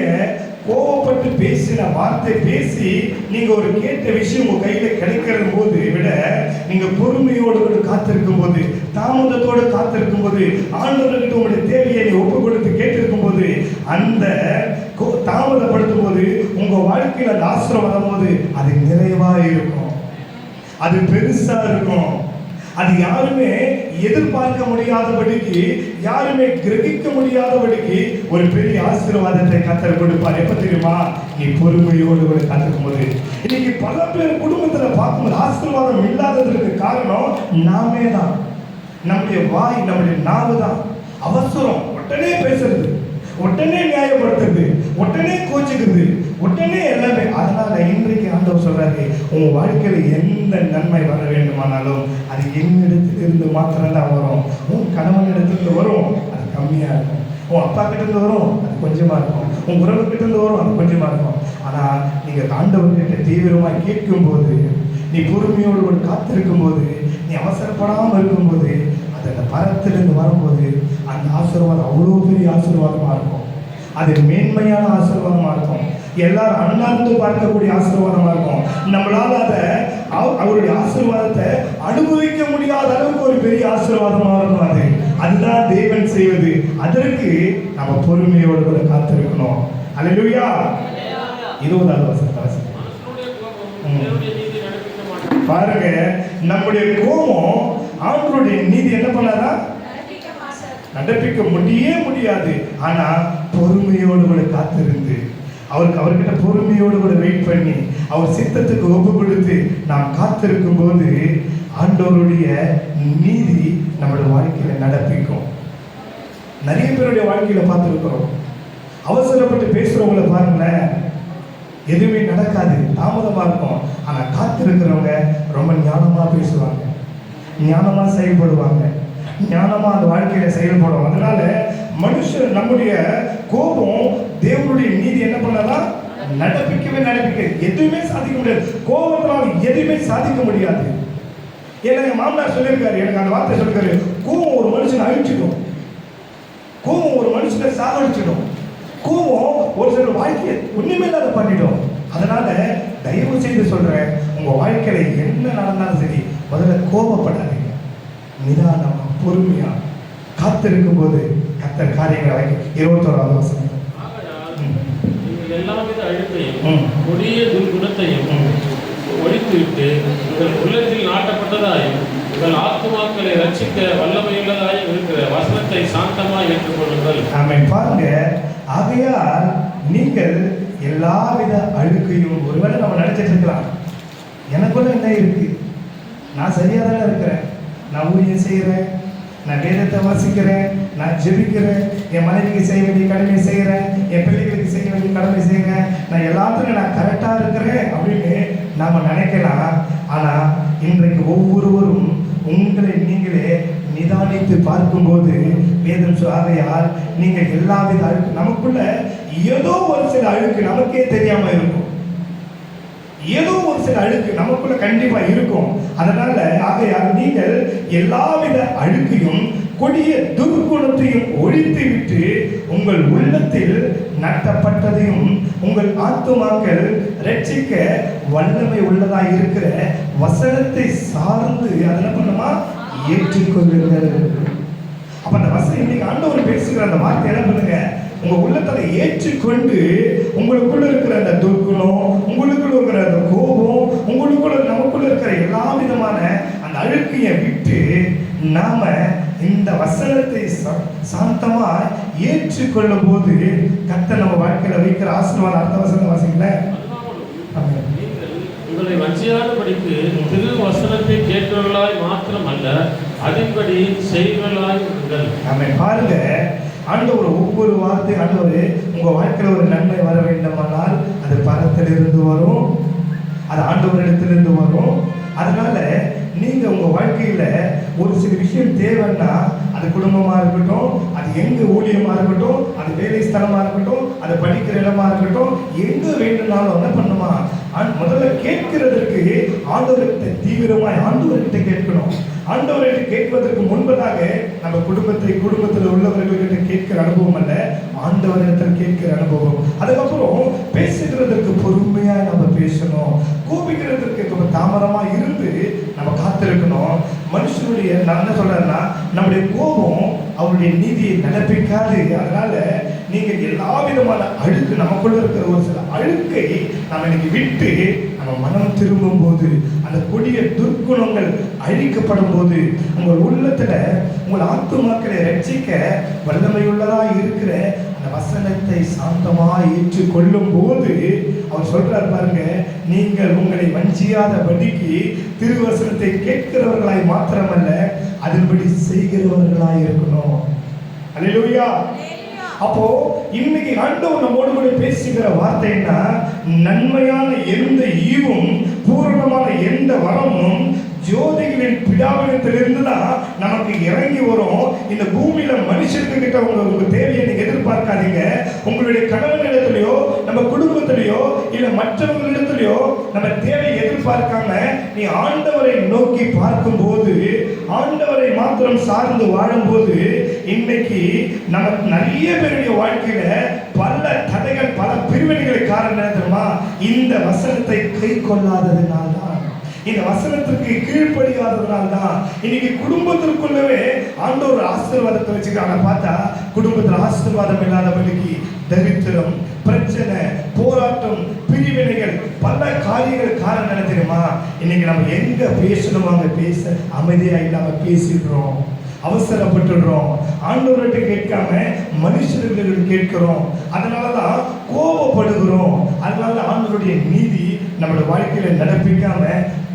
கோபப்பட்டு பேசின வார்த்தை பேசி நீங்க ஒரு கேட்ட விஷயம் உங்க கையில கிடைக்கிற போது விட, நீங்க பொறுமையோடு கூட காத்திருக்கும் போது, தாமதத்தோடு காத்திருக்கும் போது, ஆண்டவர்கிட்ட உங்களுடைய தேவையை நீ ஒப்பு கொடுத்து கேட்டிருக்கும் போது, அந்த தாமதப்படுத்தும் போது உங்க வாழ்க்கையில அந்த ஆசீர்வாதம் போது அது நிறைவா இருக்கும், அது பெருசா இருக்கும். அது யாருமே எதிர்பார்க்க முடியாதபடிக்கு, யாருமே கிரகிக்க முடியாதபடிக்கு ஒரு பெரிய ஆசீர்வாதத்தை கர்த்தர் கொடுப்பார். எப்ப தெரியுமா, நீ பொறுமையோடு கூட காத்திருக்கும் போது. இன்னைக்கு பல பேர் குடும்பத்துல பார்க்கும்போது ஆசீர்வாதம் இல்லாததற்கு காரணம் நாமே தான். நம்முடைய வாய், நம்முடைய நாவு தான். அவசரம், உடனே பேசுறது, உடனே நியாயப்படுத்துறது, உடனே கோச்சுக்கிறது, உடனே எல்லாமே. அதனால இன்றைக்கு ஆண்டவர் சொல்றாரு, உன் வாழ்க்கையில எந்த நன்மை வர வேண்டுமானாலும் அது என்னிடத்தில் இருந்து மாத்திரம்தான் வரும். உன் கணவன் இடத்துல வரும், அது கம்மியா இருக்கும். உன் அப்பா கிட்ட இருந்து வரும், அது கொஞ்சமா இருக்கும். உன் உறவு கிட்ட இருந்து வரும், அது கொஞ்சமா இருக்கும். ஆனா ஆனா நீங்க ஆண்டவர்கிட்ட தீவிரமாய் கேட்கும்போது, நீ பொறுமையோடு கூட காத்திருக்கும் போது, நீ அவசரப்படாமல் இருக்கும்போது, அது அந்த பரத்திலிருந்து வரும்போது அந்த ஆசீர்வாதம் அவ்வளோ பெரிய ஆசீர்வாதமா இருக்கும். அது மேன்மையான ஆசீர்வாதமா இருக்கும். எல்லாரும் அண்ணாந்து பார்க்கக்கூடிய ஆசீர்வாதமா இருக்கும். நம்மளால அதை அவருடைய ஆசீர்வாதத்தை அனுபவிக்க முடியாத அளவுக்கு ஒரு பெரிய ஆசீர்வாதமா இருக்கும். அதுதான் தேவன் செய்வது. அதற்கு நம்ம பொறுமையோடு கூட காத்திருக்கணும். அல்லேலூயா. 20வது வசனத்தை பாருங்க. நம்முடைய கோபம் ஆண்டவருடைய நீதி என்ன பண்ணாரா? நடப்பிக்க முடியாது. ஆனா பொறுமையோடு கூட காத்திருந்து அவர்கிட்ட பொறுமையோடு கூட வெயிட் பண்ணி அவர் சித்தத்துக்கு ஒப்பு கொடுத்து நாம் காத்திருக்கும் போது ஆண்டவருடைய நீதி நம்மளுடைய வாழ்க்கையில நடப்பிக்கும். நிறைய பேருடைய வாழ்க்கையில பார்த்துருக்கிறோம். அவசரப்பட்டு பேசுறவங்களை பாருங்களேன், எதுவுமே நடக்காது, தாமதமா இருக்கும். ஆனா காத்திருக்கிறவங்க ரொம்ப ஞானமா பேசுவாங்க, ஞானமா செயல்படுவாங்க, ஞானமா அந்த வாழ்க்கையில செயல்படும். அதனால மனுஷன் நம்முடைய கோபம் தேவனுடைய நீதி என்ன பண்ணலாம்? நடப்பிக்க எதுவுமே சாதிக்க முடியாது. கோபத்தினால் எதுவுமே சாதிக்க முடியாது. ஏன்னா என் மாமனார் சொல்லியிருக்காரு, எனக்கு அந்த வார்த்தை சொல்லிருக்காரு, கோபம் ஒரு மனுஷனை அழிச்சிடும், கோபம் ஒரு மனுஷனை சாகடிச்சிடும், கோபம் ஒரு சில வாழ்க்கையை ஒண்ணுமே இல்லாத பண்ணிடும். அதனால தயவு செய்து சொல்றேன், உங்க வாழ்க்கையில என்ன நடந்தாலும் சரி, முதல்ல கோபப்படாதீங்க. நிதானமா பொறுமையா காத்திருக்கும் போது கர்த்தர் காரியங்களை வைக்க. 21வது வசனம். எல்லாவித அழுக்கையும் கொடிய துர்குணத்தையும் ஒழித்துவிட்டு உங்கள் உள்ளத்தில் நாட்டப்பட்டதாயும் உங்கள் ஆத்துமாக்களை ரட்சிக்க வல்லமையுள்ளதாயும் இருக்கிற வசனத்தை சாந்தமாய் ஏற்றுக்கொள்ளுங்கள். ஆமென். பாருங்க, ஆகையால் நீங்கள் எல்லாவித அழுக்கையும், ஒருவேளை நம்ம நினைச்சிட்டு இருக்கலாம், எனக்குள்ள என்ன இருக்கு, நான் சரியா தானே இருக்கிறேன், நான் ஊழியம் செய்கிறேன், நான் வேதத்தை வாசிக்கிறேன், நான் ஜெபிக்கிறேன், என் மனைவிக்கு செய்ய வேண்டிய கடமை செய்கிறேன், என் பிள்ளைகளுக்கு செய்ய வேண்டிய கடமை செய்கிறேன், நான் எல்லாத்துக்கும் நான் கரெக்டாக இருக்கிறேன் அப்படின்னு நாம் நினைக்கலாம். ஆனால் இன்றைக்கு ஒவ்வொருவரும் உங்களை நீங்களே நிதானித்து பார்க்கும்போது வேதம் ஆகையால் நீங்கள் எல்லாவித அழுக்கு, நமக்குள்ள ஏதோ ஒரு சில அழுக்கு நமக்கே தெரியாம இருக்கும், ஏதோ ஒரு சில அழுக்கு நமக்குள்ள கண்டிப்பா இருக்கும். அதனால ஆகையால் நீங்கள் எல்லாவித அழுக்கையும் கொடிய துர்குணத்தையும் ஒழித்து விட்டு உங்கள் உள்ளத்தில் நட்டப்பட்டதையும் உங்கள் ஆத்துமாக்கள் ரட்சிக்க வல்லமை உள்ளதாய் இருக்கிற வசனத்தை சார்ந்து என்ன பண்ணுமா? ஏற்றுக்கொள்ளுங்கள். அப்ப அந்த வசனம் இன்னைக்கு ஆண்டவர் பேசுகிற அந்த வார்த்தை என்ன பண்ணுங்க? உங்க உள்ளத்தை ஏற்றுக்கொண்டு உங்களுக்குள்ள இருக்கிற அந்த துர்குணம், உங்களுக்குள்ள இருக்கிற அந்த கோபம், உங்களுக்குள்ள நமக்குள்ள இருக்கிற எல்லா விதமான அந்த அழுக்கையை விட்டு நாம இந்த வசனத்தை சாந்தமா ஏற்றுக்கொள்ளும் போது கர்த்தர் நம்ம வாழ்க்கையில வைக்கிற ஆசீர்வாதம். அடுத்த வசனம் வாசிக்கல. உங்களை வஞ்சியாதபடிக்கு திரு வசனத்தை கேட்கிறவர்களாய் மாத்திரமல்ல, அதன்படி செய்வர்களாய் இருங்கள். ஆமென். பாருங்க, ஆண்டவர் ஒவ்வொரு வார்த்தை, ஆண்டவர் உங்க வாழ்க்கையில ஒரு நன்மை வர வேண்டுமானால் அது பரத்திலிருந்து வரும், அது ஆண்டவரிடத்திலிருந்து வரும். அதனால நீங்க உங்க வாழ்க்கையில ஒரு சில விஷயம் தேவைன்னா, அது குடும்பமா இருக்கட்டும், அது எங்க ஊழியமா இருக்கட்டும், அது வேலை ஸ்தலமா இருக்கட்டும், அது படிக்கிற இடமா இருக்கட்டும், எங்க வேண்டும்னாலும் என்ன பண்ணுமா? முதல்ல கேட்கிறதற்கு ஆண்டவர்கிட்ட தீவிரமாய் ஆண்டவர்கிட்ட கேட்கணும். ஆண்டவர்கிட்ட கேட்பதற்கு முன்பதாக நம்ம குடும்பத்தில் உள்ளவர்கள்கிட்ட கேட்கிற அனுபவம் அல்ல, ஆண்டவரிடத்தில் கேட்கிற அனுபவம். அதுக்கப்புறம் பேசுகிறதற்கு பொறுமையா நம்ம பேசணும், கோபிக்கிறதற்கு நம்ம தாமதமா இருந்து நம்ம காத்திருக்கணும். மனுஷனுடைய நான் என்ன சொல்றேன்னா, நம்முடைய கோபம் அவருடைய நீதியை நடப்பிக்காது. அதனால நீங்க எல்லா விதமான அழுக்கு, நமக்குள்ள இருக்கிற ஒரு சில அழுக்கை நம்ம இன்னைக்கு விட்டு நம்ம மனம் திரும்பும் போது, அந்த கொடிய துர்க்குணங்கள் அழிக்கப்படும் போது, உங்கள் உள்ளத்துல உங்கள் ஆத்துமாக்களை ரட்சிக்க வல்லமையுள்ளதா இருக்கிற அந்த வசனத்தை சாந்தமா ஏற்றுக்கொள்ளும் போது அவர் சொல்றார் பாருங்க, நீங்கள் உங்களை வஞ்சியாதபடிக்கு திருவசனத்தை கேட்கிறவர்களாய் மாத்திரமல்ல, அதன்படி செய்கிறவர்களாய் இருக்கணும். அல்லேலூயா. அப்போ இன்னைக்கு ஆண்டவர் நம்மோடு கூட பேசுகிற வார்த்தைன்னா, நன்மையான எந்த ஈவும் பூரணமான எந்த வரமும் ஜோதிகளின் பிதாவிடத்திலிருந்து தான் நமக்கு இறங்கி வரும். இந்த பூமியில மனுஷர்கிட்ட உங்க தேவையை நீங்க எதிர்பார்க்காதீங்க. உங்களுடைய கணவனிடத்திலேயோ நம்ம குடும்பத்திலேயோ இல்ல மற்றவங்களிடத்திலேயோ நம்ம தேவை எதிர்பார்க்காம நீ ஆண்டவரை நோக்கி பார்க்கும்போது, ஆண்டவரை மாத்திரம் சார்ந்து வாழும்போது, இன்னைக்கு நம்ம நிறைய பேருடைய வாழ்க்கையில பல தடைகள், பல பிரிவினைகளுக்கு காரணம் என்ன தெரியுமா? இந்த வசனத்தை கை கொள்ளாததுனால தான், இந்த வசனத்திற்கு கீழ்ப்படியாததுனால தான் இன்னைக்கு குடும்பத்திற்குள்ளவே ஆண்டவர் ஆசீர்வாதத்தை வச்சுக்கிறாங்க. பார்த்தா குடும்பத்தில் ஆசீர்வாதம் இல்லாதவர்களுக்கு தரித்திரம், பிரச்சனை, போராட்டம், பிரிவினைகள், பல காரியங்கள் காரணம் என்ன தெரியுமா? இன்னைக்கு நம்ம எங்க பேசணும் அங்க பேச அமைதியா இல்லாம பேசிடுறோம், அவசரப்பட்டுடுறோம், ஆண்டவர்கிட்ட கேட்காம மனுஷர்கள் கேட்கிறோம், அதனாலதான் கோபப்படுகிறோம். அதனால ஆண்டவருடைய நீதி நம்மளுடைய வாழ்க்கையில நடப்பிக்காம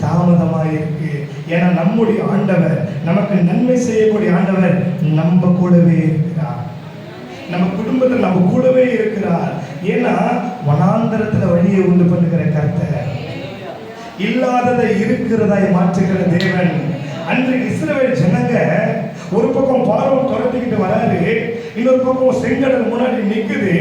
தாமதமாயிருக்கு. ஏன்னா நம்முடைய ஆண்டவர், நமக்கு நன்மை செய்யக்கூடிய ஆண்டவர் நம்ம கூடவே இருக்கிறார், நம்ம குடும்பத்தில் நம்ம கூடவே இருக்கிறார். ஏன்னா வனாந்தரத்துல வழியை உண்டு பண்ணுகிற கர்த்தர், இல்லாததை இருக்கிறதாய் மாற்றுகிற தேவன். அன்றைக்கு இஸ்ரவேல் ஜனங்க ஒரு பக்கம் பார்வோன் துரத்திக்கிட்டு வராரு, இன்னொரு பக்கம் செங்கடல் முன்னாடி நிக்குது.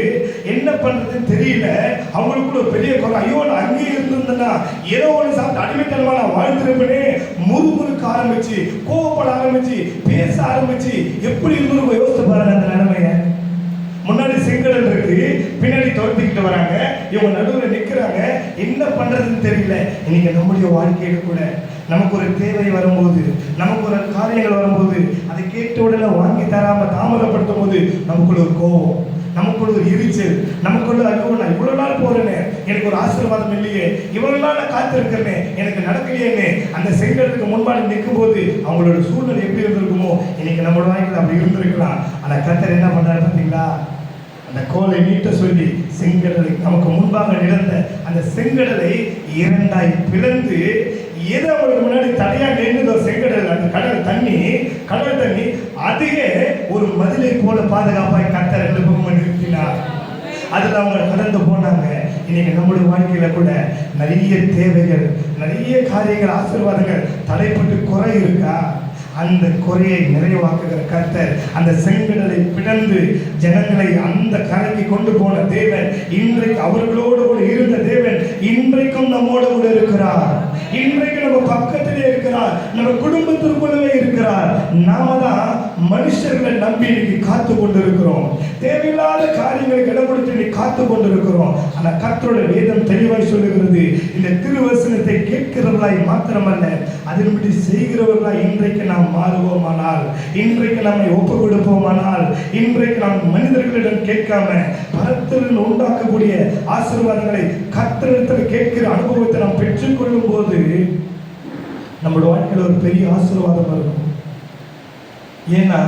என்ன பண்றதுன்னு தெரியல. அவங்களுக்குள்ள ஒரு பெரிய குறை, ஐயோ நான் அங்கேயே இருந்திருந்தேன்னா ஏதோ ஒன்று சாப்பிட்டு அடிமைத்தனமா நான் வாழ்ந்திருப்பேனே, முறுமுறுக்க ஆரம்பிச்சு, கோவப்பட ஆரம்பிச்சு, பேச ஆரம்பிச்சு, எப்படி இருந்திருக்கும் யோசித்து பாருங்க அந்த நிலைமைய. முன்னாடி செங்கடல் இருக்கு, பின்னாடி துரத்திக்கிட்டு வராங்க, இவங்க நடுவில் நிற்கிறாங்க, என்ன பண்றதுன்னு தெரியல. இன்னைக்கு நம்முடைய வாழ்க்கையில கூட நமக்கு ஒரு தேவை வரும்போது, நமக்கு ஒரு காரியங்கள் வரும்போது, அதை கேட்ட உடனே வாங்கி தராம தாமதப்படுத்தும் போது நமக்குள்ள ஒரு கோபம், நமக்குள்ள ஒரு எரிச்சல், நமக்குள்ள ஐயோ நான் இவ்வளவு நாள் போறேனே, எனக்கு ஒரு ஆசீர்வாதம் இல்லையே, இவ்வளவு நாள் நான் காத்திருக்கிறேனே, எனக்கு நடக்கலையே. அந்த செங்கடலுக்கு முன்பாடி நிற்கும் போது அவங்களோட சூழ்நிலை எப்படி இருந்திருக்குமோ, இன்னைக்கு நம்மளோட வாழ்க்கையில் அப்படி இருந்திருக்கலாம். ஆனா கர்த்தர் என்ன பண்றாரு பார்த்தீங்களா? அந்த கோலை நீட்ட சொல்லி செங்கடலை, நமக்கு முன்பாக நிகழ்ந்த அந்த செங்கடலை இரண்டாய் பிளந்து, எது அவங்களுக்கு முன்னாடி தடையா நின்று செங்கடல், அந்த கடல் தண்ணி அதுவே ஒரு மதிலை போல பாதுகாப்பாய் கர்த்தர் ரெண்டு பக்கமும் நிறுத்தினார். அதுல அவங்க கடந்து போனாங்க. இன்னைக்கு நம்முடைய வாழ்க்கையில கூட நிறைய தேவைகள், நிறைய காரியங்கள், ஆசீர்வாதங்கள் தடைப்பட்டு குறை இருக்கா? அந்த குறையை நிறைவாக்குகிற கர்த்தர், அந்த செங்கடலை பிளந்து ஜனங்களை அந்த கரைக்கு கொண்டு போன தேவன், இன்றைக்கு அவர்களோடு கூட இருந்த தேவன் இன்றைக்கும் நம்மோடு கூட இருக்கிறார். இன்றைக்கு நம்ம பக்கத்திலே இருக்கிறார், நம்ம குடும்பத்திற்குள்ளவே இருக்கிறார். நாம தான் மனுஷர்களை நம்பி இன்னைக்கு காத்து கொண்டு இருக்கிறோம், தேவையில்லாத காரியங்களுக்கு இடம் கொடுத்து இன்னைக்கு காத்து கொண்டு இருக்கிறோம். ஆனா கர்த்தரோட வேதம் தெளிவாய் சொல்லுகிறது, இந்த திருவசனத்தை கேட்கிறவர்களாய் மாத்திரமல்ல, அதன்படி செய்கிறவர்களாய் இன்றைக்கு நாம் மாறுவோமானால், இன்றைக்கு நம்மை ஒப்பு கொடுப்போமானால், இன்றைக்கு நாம் மனிதர்களிடம் கேட்காம பரத்திலிருந்து உண்டாக்கக்கூடிய ஆசீர்வாதங்களை கர்த்தரிடத்தில் கேட்கிற அனுபவத்தை நாம் பெற்றுக்கொள்ளும் போது நம்மளோட வாழ்க்கையில் ஒரு பெரிய ஆசீர்வாதம் இருக்கும். ஏன்னா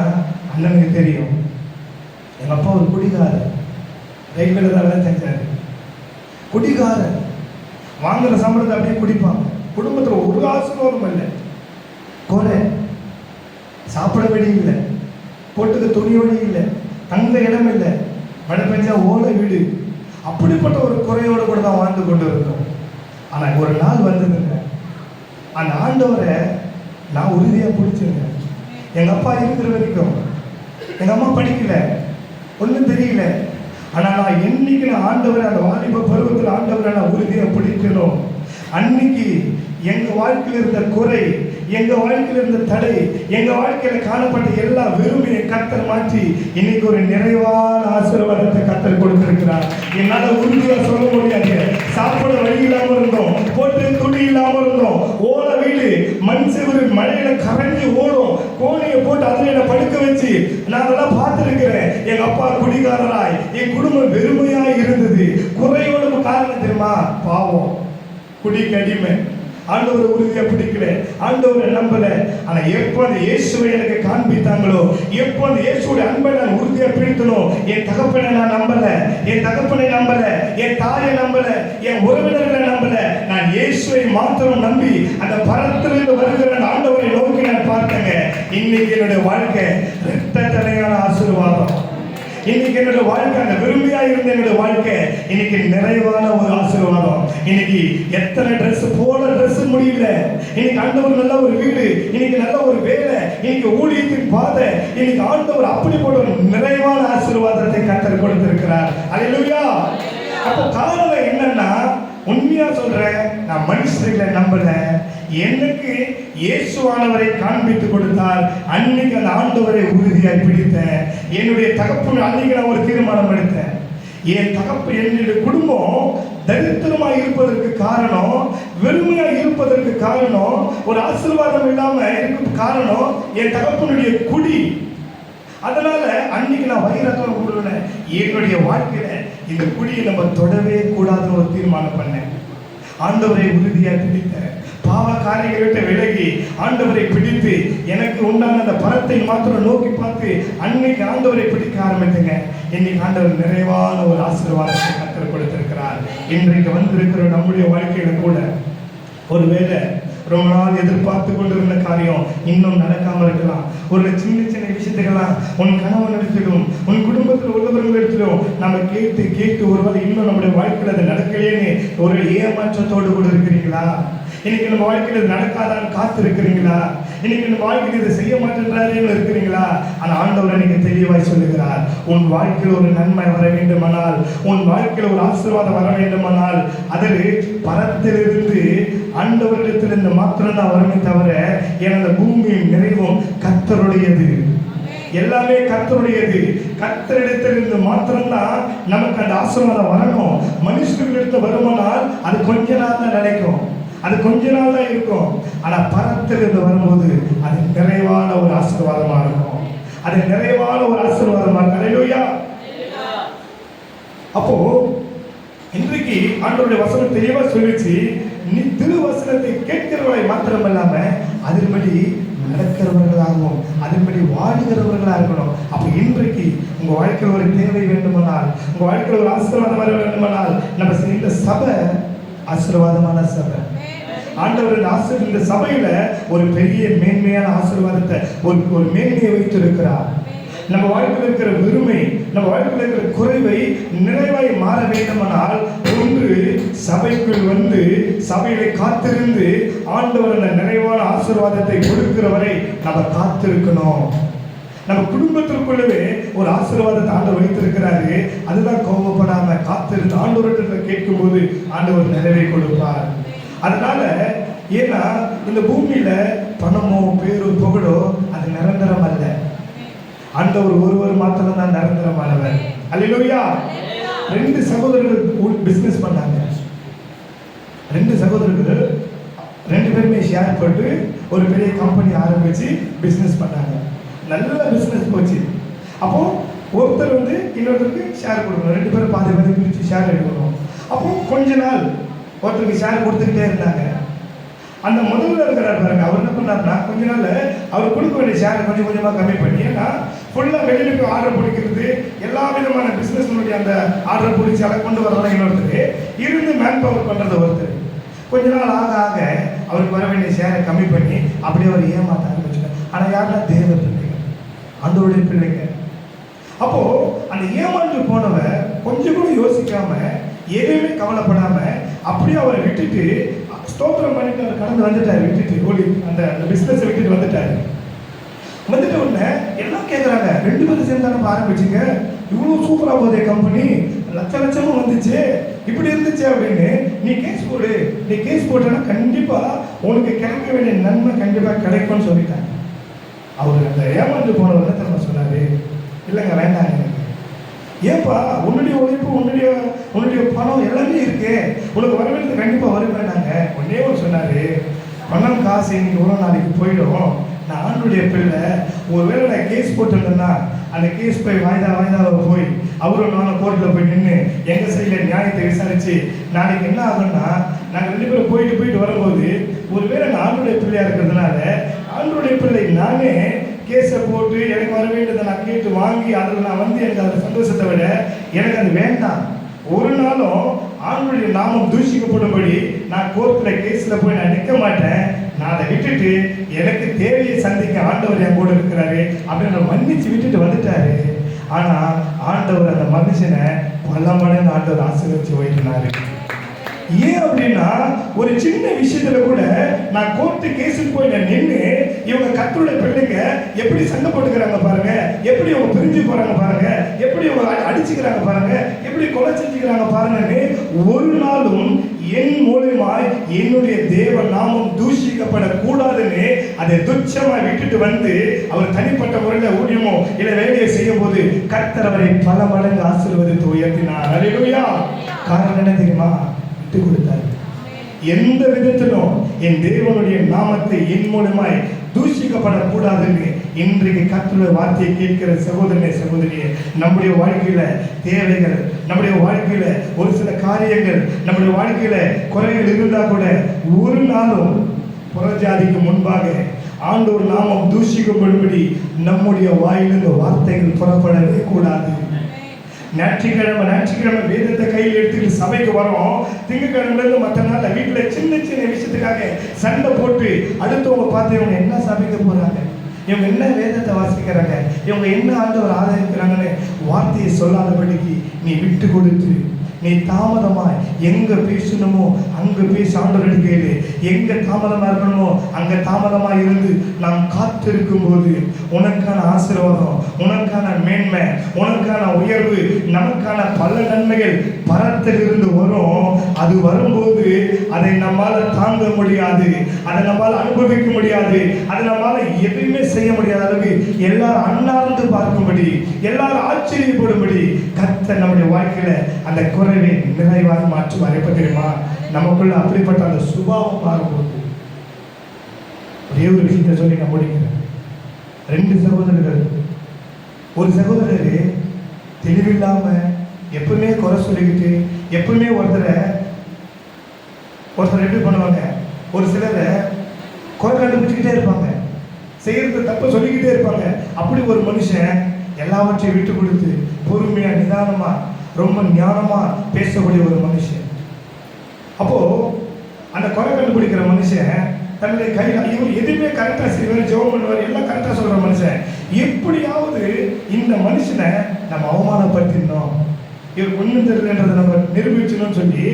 அண்ணனுக்கு தெரியும், எங்க அப்பா ஒரு குடிகாரர், ரயில்வேல தான் வேலை செஞ்சாரு. குடிகாரர், வாங்குற சம்பளத்தை அப்படியே குடிப்பாங்க. குடும்பத்தில் ஒரு ஆசீர்வாதம் இல்லை, குறை, சாப்பிட வழி இல்லை, போட்டுக்க துணி வழி இல்லை, தங்க இடம் இல்லை, மழை பெஞ்சா ஓலை வீடு, அப்படிப்பட்ட ஒரு குறையோடு கூட தான் வாழ்ந்து கொண்டு இருந்தோம். ஆனால் ஒரு நாள் வந்ததுங்க, அந்த ஆண்டவரை நான் உறுதியாக பிடிச்சிருங்க. எங்கள் அப்பா இருக்கிற வரைக்கும், எங்கள் அம்மா படிக்கல, ஒன்றும் தெரியல, ஆனால் நான் என்னைக்கு நான் ஆண்டவரை, அந்த வாலிப பருவத்தில் ஆண்டவரை நான் உறுதியாக பிடிக்கணும், அன்னைக்கு எங்கள் வாழ்க்கையில் இருந்த குறை, எங்கள் வாழ்க்கையில் இருந்த தடை, எங்கள் வாழ்க்கையில் காணப்பட்ட எல்லா வெறுமையை கர்த்தர் மாற்றி இன்னைக்கு ஒரு நிறைவான ஆசீர்வாதத்தை கர்த்தர் கொடுத்திருக்கிறார். என்னால் உறுதியாக சொல்ல முடியாது. சாப்பிட வழி இல்லாமல் இருந்தோம், போட்டு துணி இல்லாமல் இருந்தோம், ஓல வீடு, மண் செவரு, மழையில கரைஞ்சி ஓடும், கோணியை போட்டு அதில் என்னை படுக்க வச்சு நான் அதெல்லாம் பார்த்துருக்கிறேன். எங்கள் அப்பா குடிகாரராய், என் குடும்பம் வெறுமையாய் இருந்தது. குறையோட காரணம் தெரியுமா? பாவம், குடிக்கு அடிமை, ஆண்டவரை உறுதியா பிடிக்கல, ஆண்டவரை நம்பல. ஆனா எப்போ அந்த இயேசுவை எனக்கு காண்பித்தாங்களோ, எப்போ அந்த இயேசுடைய அன்பை நான் உறுதியா பிடித்தனோ, என் தகப்பனை நான் நம்பல, என் தகப்பனை நம்பல, என் தாயை நம்பல, என் உறவினர்களை நம்பல, நான் இயேசுவை மாத்திரம் நம்பி அந்த பரத்திலிருந்து வருகிற ஆண்டவரை நோக்கி நான் பார்த்தேங்க. இன்னைக்கு என்னுடைய வாழ்க்கை இரட்ட தலையான ஆசீர்வாதம். இன்னைக்கு என்னோட வாழ்க்கை, அந்த விரும்பியா இருந்த என்னோட வாழ்க்கை இன்னைக்கு நிறைவான ஒரு ஆசீர்வாதம். இன்னைக்கு எத்தனை ட்ரெஸ் போல ட்ரெஸ் முடியல, இன்னைக்கு ஆண்டவர் நல்ல ஒரு வீடு, இன்னைக்கு நல்ல ஒரு வேலை, இன்னைக்கு ஊழியத்தின் பாதை, இன்னைக்கு ஆண்டவர் அப்படிப்பட்ட ஒரு நிறைவான ஆசீர்வாதத்தை கர்த்தர் கொடுத்திருக்கிறார். அல்லேலூயா. அப்போ காரணம் என்னன்னா, உண்மையா சொல்றேன், நான் மனுஷர்களை நம்பல, எனக்கு இயேசுவானவரை காண்பித்து கொடுத்தார். அன்னைக்கு அந்த ஆண்டவரை உறுதியாய் பிடித்தேன். என்னுடைய தகப்பன் அன்னைக்கு நான் ஒரு தீர்மானம் எடுத்தேன். என் தகப்பு, என்னுடைய குடும்பம் தரித்திரமாக இருப்பதற்கு காரணம், வெறுமையாக இருப்பதற்கு காரணம், ஒரு ஆசீர்வாதம் இல்லாம இருக்க காரணம் என் தகப்பனுடைய குடி. அதனால அன்னைக்கு நான் வைரத்தோட கூடுவேன். என்னுடைய வாழ்க்கையில இந்த குடியை நம்ம தொடவே கூடாதுன்னு ஒரு தீர்மானம் பண்ணேன். ஆண்டவரை உறுதியாக பிடித்தேன். பாவ காரியங்களை விட்டு விலகி ஆண்டவரை பிடித்து எனக்கு உண்டான அந்த பரத்தை மாத்திரம் நோக்கி பார்த்து அன்னைக்கு ஆண்டவரை பிடிக்க ஆரம்பித்தேங்க. இன்னைக்கு ஆண்டவர் நிறைவான ஒரு ஆசீர்வாதத்தை கர்த்தர் கொடுத்திருக்கிறார். இன்றைக்கு வந்திருக்கிற நம்முடைய வாழ்க்கையில கூட ஒருவேளை ரொம்ப நாள் எதிர்பார்த்து கொண்டிருந்த காரியம் இன்னும் நடக்காம இருக்கலாம். ஒரு சின்ன சின்ன விஷயத்துக்கெல்லாம் உன் கணவன் எடுத்துடும், உன் குடும்பத்தில் உள்ளவர்கள் எடுத்துடும் நம்ம கேட்டு கேட்டு ஒருவேளை இன்னும் நம்முடைய வாழ்க்கையில் அது நடக்கலேன்னு ஒரு ஏமாற்றத்தோடு கூட இருக்கிறீங்களா? இன்னைக்கு நம்ம வாழ்க்கையில் இது நடக்காதான்னு காத்து இருக்கிறீங்களா? இன்னைக்கு நம்ம வாழ்க்கையில் இதை செய்ய மாட்டேன்றாருன்னு இருக்கிறீங்களா? ஆனால் ஆண்டவர் நீங்க தெளிவாய் சொல்லுகிறார், உன் வாழ்க்கையில் ஒரு நன்மை வர வேண்டுமானால், உன் வாழ்க்கையில் ஒரு ஆசீர்வாதம் வர வேண்டுமானால் அதில் பரத்திலிருந்து ஆண்டவரிடத்திலிருந்து மாத்திரம்தான் வருமே தவிர, எனது பூமியின் நிறைவும் கர்த்தருடையது, எல்லாமே கர்த்தருடையது. கர்த்தரிடத்திலிருந்து மாத்திரம்தான் நமக்கு அந்த ஆசீர்வாதம் வரணும். மனுஷர்களிடத்து வருமானால் அது கொஞ்ச நாள் தான் நினைக்கும், அது கொஞ்ச நாள் தான் இருக்கும். ஆனா பரத்திலிருந்து வரும்போது அது நிறைவான ஒரு ஆசீர்வாதமா இருக்கும், அது நிறைவான ஒரு ஆசீர்வாதமா இருக்கும். அல்லேலூயா. அப்போ இன்றைக்கு ஆண்டவருடைய வசனம் தெளிவா சொல்லிச்சு, நீ திருவசனத்தை கேட்கிறவர்களை மாத்திரம் இல்லாம அதன்படி நடக்கிறவர்களாகவும் அதன்படி வாழுகிறவர்களா இருக்கணும். அப்ப இன்றைக்கு உங்க வாழ்க்கையில் ஒரு தேவை வேண்டுமானால், உங்க வாழ்க்கையில் ஒரு ஆசீர்வாதம் வர வேண்டுமானால், நம்ம இந்த சபை ஆசீர்வாதமான சபை. ஆண்டவர் இந்த சபையில ஒரு பெரிய மேன்மையான ஆசீர்வாதத்தை, ஒரு மேன்மையை வைத்திருக்கிறார். நம்ம வாழ்க்கையில் இருக்கிற வெறுமை, நம்ம வாழ்க்கையில் இருக்கிற குறைவை நிறைவாய் மாற வேண்டுமானால், ஒன்று சபைக்குள் வந்து சபையில காத்திருந்து ஆண்டவர் அந்த நிறைவான ஆசீர்வாதத்தை கொடுக்கிற வரை நம்ம காத்திருக்கணும். நம்ம குடும்பத்திற்குள்ளவே ஒரு ஆசீர்வாதத்தை ஆண்டவர் வைத்திருக்கிறாரு. அதுதான் கோபப்படாம காத்திருந்து ஆண்டவர்கிட்ட கேட்கும் போது ஆண்டவர் நிறைவை கொடுப்பார். அதனால ஏன்னா இந்த பூமியில பணமோ பேரோ புகழோ அது நிரந்தரம் அல்ல. ஆண்டவர் ஒருவர் மாத்திரம் தான் நிரந்தரமானவர். அல்லேலூயா. 2 சகோதரர்கள் பிசினஸ் பண்ணாங்க. 2 சகோதரர்கள் 2 பேருமே ஷேர் போட்டு ஒரு பெரிய கம்பெனி ஆரம்பிச்சு பிசினஸ் பண்ணாங்க. நல்ல பிசினஸ் போச்சு. அப்போ ஒருத்தர் வந்து இன்னொருத்தருக்கு ஷேர் கொடுக்கணும், 2 பேரும் பாதி பாதி பிரித்து ஷேர் எடுக்கணும். அப்போ கொஞ்ச நாள் ஒருத்தருக்கு ஷேர் கொடுத்துக்கிட்டே இருந்தாங்க. அந்த முதல்ல இருக்கிறார் பாருங்க, அவர் என்ன பண்ணாருன்னா கொஞ்ச நாள் அவர் கொடுக்க வேண்டிய ஷேரை கொஞ்சம் கொஞ்சமாக கம்மி பண்ணி, ஏன்னா ஃபுல்லாக வெளியில் போய் ஆர்டர் பிடிக்கிறது, எல்லா விதமான பிஸ்னஸ்னுடைய அந்த ஆர்டர் பிடிச்சி அதை கொண்டு வரலாம் இன்னொருத்தர் இருந்து மேன் பவர் பண்ணுறது ஒருத்தர். கொஞ்ச நாள் ஆக ஆக அவருக்கு வர வேண்டிய ஷேரை கம்மி பண்ணி அப்படியே அவர் ஏமாற்ற ஆரம்பிச்சுட்டார். ஆனால் யாருன்னா தேவ பிள்ளைங்க, ஆண்டவருடைய பிள்ளைங்க. அப்போ அந்த ஏமாந்து போனவர் கொஞ்சம் கூட யோசிக்காம எதுவுமே கவலைப்படாம அப்படியே அவரை விட்டுட்டு ஸ்தோத்திரம் பண்ணிட்டு அவர் கடந்து வந்துட்டாரு. விட்டுட்டு ஓடி அந்த பிசினஸ் விட்டுட்டு வந்துட்டாரு. வந்துட்ட உடனே எல்லாம் கேட்குறாங்க, 2 பேரும் சேர்ந்து தானே ஆரம்பிச்சிங்க, இவ்வளோ சூப்பராக போதே கம்பெனி, லட்ச லட்சமும் வந்துச்சு, இப்படி இருந்துச்சு அப்படின்னு. நீ கேஸ் போடு, நீ கேஸ் போட்டேன்னா கண்டிப்பாக உனக்கு கிடைக்க வேண்டிய நன்மை கண்டிப்பாக கிடைக்கும்னு சொல்லிட்டாங்க. அவர் அந்த ஏமாந்து போனவர் என்ன தெரியுமா சொன்னாரு, இல்லைங்க வேண்டாங்க எனக்கு, ஏப்பா உன்னுடைய உழைப்பு உன்னுடைய பணம் எல்லாமே இருக்கு, உனக்கு வர வேண்டியது கண்டிப்பாக வருவேனாங்க. ஒன்னே ஒரு சொன்னாரு, பணம் காசு இன்னைக்கு ஒரு நாளைக்கு போயிடும், நான் ஆண்டுடைய பிள்ளை, ஒருவேளை நான் கேஸ் போட்டிருந்தேன்னா அந்த கேஸ் போய் வாய்தாவை போய் அவரும் நானும் கோர்ட்டில் போய் நின்று எங்கள் சைடில் நியாயத்தை விசாரித்து நாளைக்கு என்ன ஆகும்னா, நாங்கள் 2 பேரும் போயிட்டு வரும்போது ஒருவேளை நான் ஆண்டுடைய பிள்ளையாக இருக்கிறதுனால ஆண்டுடைய பிள்ளை நானே கேஸை போட்டு எனக்கு வர வேண்டியதை நான் கேட்டு வாங்கி அதில் நான் வந்து எனக்கு அதில் சந்தோஷத்தை விட எனக்கு அது வேண்டாம். ஒரு நாளும் ஆண்டுடைய நாமம் தூஷிக்கப்படும்படி நான் கோர்ட்டில் கேஸில் போய் நான் நிற்க மாட்டேன். நான் அதை விட்டுட்டு எனக்கு தேவையை சந்திக்க ஆண்டவர் என் கூட இருக்கிறாரு அப்படின்னு மன்னிச்சு விட்டுட்டு வந்துட்டாரு. ஆனால் ஆண்டவர் அந்த மனுஷனை பல மடங்கு ஆண்டவர் ஆசீர்வதிச்சு வைக்கிறாரு. ஏன் அப்படின்னா ஒரு சின்ன விஷயத்துல கூட நான் கோர்ட்டு கேஸுக்கு போய் நான் நின்று இவங்க கர்த்தருடைய பிள்ளைங்க எப்படி சண்டை போட்டுக்கிறாங்க பாருங்க, எப்படி இவங்க பிரிஞ்சு போறாங்க பாருங்க, எப்படி இவங்க அடிச்சுக்கிறாங்க பாருங்க, எப்படி கொலை செஞ்சுக்கிறாங்க பாருங்க. ஒரு நாளும் என் மூலமாய் என்னுடைய தேவ நாமம் தூஷிக்கப்படக்கூடாதுன்னு அதை துச்சமாய் விட்டுட்டு வந்து அவர் தனிப்பட்ட முறையில் ஊழியமோ இல்லை வேலையை செய்யும் போது கர்த்தர் அவரை பல மடங்கு ஆசீர்வதித்து உயர்த்தினார். அல்லேலூயா. காரணம் என்ன தெரியுமா? விட்டு கொடுத்தார். எந்த விதத்திலும் என் தேவனுடைய நாமத்தை என் மூலமாய் தூஷிக்கப்படக்கூடாதுன்னு இன்றைக்கு கர்த்தருடைய வார்த்தையை கேட்கிற சகோதரனே சகோதரியே, நம்முடைய வாழ்க்கையில தேவைகள், நம்முடைய வாழ்க்கையில ஒரு சில காரியங்கள், நம்முடைய வாழ்க்கையில குறைகள் இருந்தா கூட ஒரு நாளும் புறஜாதிக்கு முன்பாக ஆண்டவர் நாமம் தூஷிக்கப்படும்படி நம்முடைய வாயிலிருந்து வார்த்தைகள் புறப்படவே கூடாது. ஞாயிற்றுக்கிழமை வேதத்தை கையில் எடுத்துக்கிட்டு சபைக்கு வரோம். திங்கக்கிழமையிலேருந்து மற்ற நாளில் வீட்டில் சின்ன சின்ன விஷயத்துக்காக சண்டை போட்டு அடுத்தவங்க பார்த்து இவங்க என்ன சபைக்கு போகிறாங்க, இவங்க என்ன வேதத்தை வாசிக்கிறாங்க, இவங்க என்ன ஆண்டவர் ஆதரிக்கிறாங்கன்னு வார்த்தையை சொல்லாதபடிக்கு நீ விட்டு கொடுத்து, நீ தாமதமாய் எங்க பேசணுமோ அங்க பேச ஆண்டவர் கேளு. எங்க தாமதமா இருக்கணுமோ அங்க தாமதமா இருந்து நாம் காத்திருக்கும் போது உனக்கான ஆசீர்வாதம், உனக்கான மேன்மை, உனக்கான உயர்வு, நமக்கான பல நன்மைகள் பரத்தில் இருந்து வரும். அது வரும்போது அதை நம்மால தாங்க முடியாது, அதை நம்மால அனுபவிக்க முடியாது, அதை நம்மால எதுவுமே செய்ய முடியாத அளவுக்கு எல்லாரும் அண்ணாந்து பார்க்கும்படி, எல்லாரும் ஆச்சரியப்படும்படி கர்த்தர் நம்முடைய வாழ்க்கையில அந்த குறைவை நிறைவாக மாற்றுவார். எப்ப தெரியுமா? நமக்குள்ள அப்படிப்பட்ட அந்த சுபாவம் மாறும்போது. ஒரே ஒரு விஷயத்தை சொல்லி நான் முடிக்கிறேன். 2 சகோதரர்கள், ஒரு சகோதரர் தெளிவில்லாம எப்பவுமே குறை சொல்லிக்கிட்டு எப்பவுமே ஒருத்தர் எப்படி பண்ணுவாங்க, ஒரு சிலரை குறை கண்டுபிடிச்சுக்கிட்டே இருப்பாங்க, செய்யறது தப்பு சொல்லிக்கிட்டே இருப்பாங்க. அப்படி ஒரு மனுஷன் எல்லாவற்றையும் விட்டு கொடுத்து பொறுமையா நிதானமா ரொம்ப ஞானமா பேசக்கூடிய ஒரு மனுஷன். அப்போ அந்த குறை கண்டுபிடிக்கிற மனுஷன் தன்னுடைய கையில் இவர் எதுவுமே கரெக்டா செய்வார், ஜெபம் பண்ணுவார், எல்லாம் கரெக்டா சொல்ற மனுஷன் எப்படியாவது இந்த மனுஷனை நம்ம அவமானப்படுத்தினோம், இவர் ஒன்றும் தெரியலன்றதை நம்ம நிரூபிச்சணும்னு சொல்லி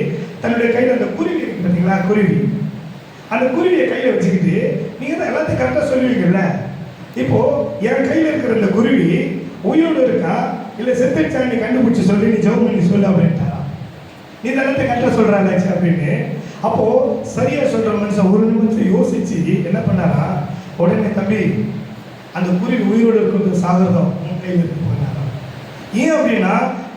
தன்னுடைய கையில் அந்த குருவி இருக்கு பார்த்தீங்களா, குருவி, அந்த குருவியை கையில் வச்சுக்கிட்டு நீங்க தான் எல்லாத்தையும் கரெக்டாக சொல்லுவீங்கல்ல, இப்போ என் கையில் இருக்கிற அந்த குருவி உயிரோடு இருக்கா இல்லை செத்துச்சா நீ கண்டுபிடிச்சி சொல்லி நீ ஜெபம் பண்ணி சொல்லு அப்படின்ட்டாரா. நீ தான் எல்லாத்தையும் கரெக்டாக சொல்கிறாச்சு அப்படின்னு. அப்போ சரியா சொல்ற மனுஷன் ஒரு நிமிஷம் யோசிச்சு என்ன பண்ணாரா, உடனே தம்பி அந்த குருவி உயிரோடு இருக்கிறது சாகிறதும் உன் கையில் இருக்கு பண்ணாரா. ஏன் அப்படின்னா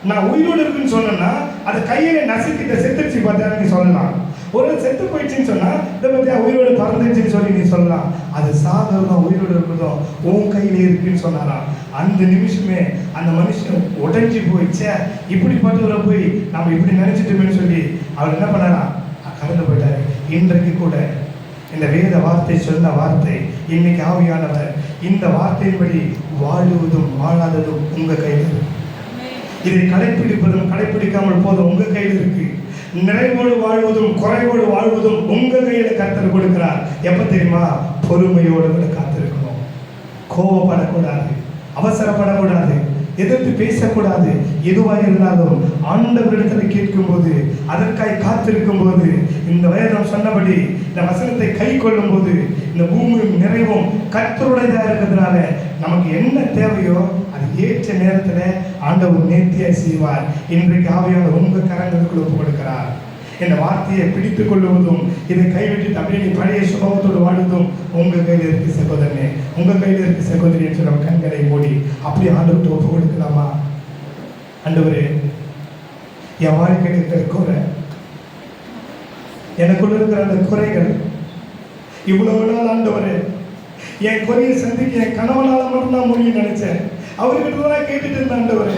நான் உயிரோடு இருக்குன்னு சொன்னேன்னா அது கையில நசுக்கிட்ட செத்துருச்சு பார்த்தா நீ சொல்லலாம். ஒரு செத்து போயிடுச்சுன்னு சொன்னா இதை பத்தியா உயிரோடு பறந்துச்சுன்னு சொல்லி நீ சொல்லலாம். அது சாகிறதும் உயிரோடு இருக்கிறதும் உன் கையில இருக்குன்னு சொன்னாராம். அந்த நிமிஷமே அந்த மனுஷன் உடஞ்சி போயிடுச்சே, இப்படிப்பட்டவரை போய் நம்ம இப்படி நினைச்சிட்டோமேன்னு சொல்லி அவர் என்ன பண்ணாரா, கடந்து போயிட்டாரு. இன்றைக்கு கூட இந்த வேத வார்த்தை சொன்ன வார்த்தை இன்னைக்கு ஆவியானவர் இந்த வார்த்தையின்படி வாழுவதும் வாழாததும் உங்க கையில் இருக்கு. இதை கடைப்பிடிப்பதும் கடைப்பிடிக்காமல் போதும் உங்க கையில் இருக்கு. நிறைவோடு வாழ்வதும் குறைவோடு வாழ்வதும் உங்க கையில கர்த்தர் கொடுக்கிறார். எப்ப தெரியுமா? பொறுமையோடு கூட காத்திருக்கணும். கோபப்படக்கூடாது, அவசரப்படக்கூடாது, எதிர்த்து பேசக்கூடாது. எதுவாக இருந்தாலும் ஆண்டவரிடத்தில் கேட்கும் போது, அதற்காய் காத்திருக்கும் போது, இந்த வேதம் சொன்னபடி இந்த வசனத்தை கை கொள்ளும் போது இந்த பூமியும் நிறைவும் கர்த்தருடையதா இருக்கிறதுனால நமக்கு என்ன தேவையோ அது ஏற்ற நேரத்தில் ஆண்டவர் நேர்த்தியாக செய்வார். இன்றைக்கு ஆவியான உங்க கரங்களுக்குள் ஒப்பு கொடுக்கிறார். இந்த வார்த்தையை பிடித்துக் கொள்ளுவதும் இதை கைவிட்டு அப்படியே நீ பழைய சுபாவத்தோடு வாழ்வதும் உங்க கையில் இருக்கு சகோதரனே, உங்க கையில் இருக்கு சகோதரி என்று நம்ம கண்களை மூடி அப்படியே ஆண்டவர்கிட்ட ஒப்பு கொடுக்கலாமா? ஆண்டவரே, என் வாழ்க்கையில் இருக்கிற குறை, எனக்குள்ள இருக்கிற அந்த குறைகள் இவ்வளவு நாள் ஆண்டவரே என் குறையை சந்திக்க என் கணவனால மட்டும்தான் முடியும் நினைச்சேன். அவர்கிட்ட தான் கேட்டுட்டு இருந்தேன் ஆண்டவரே.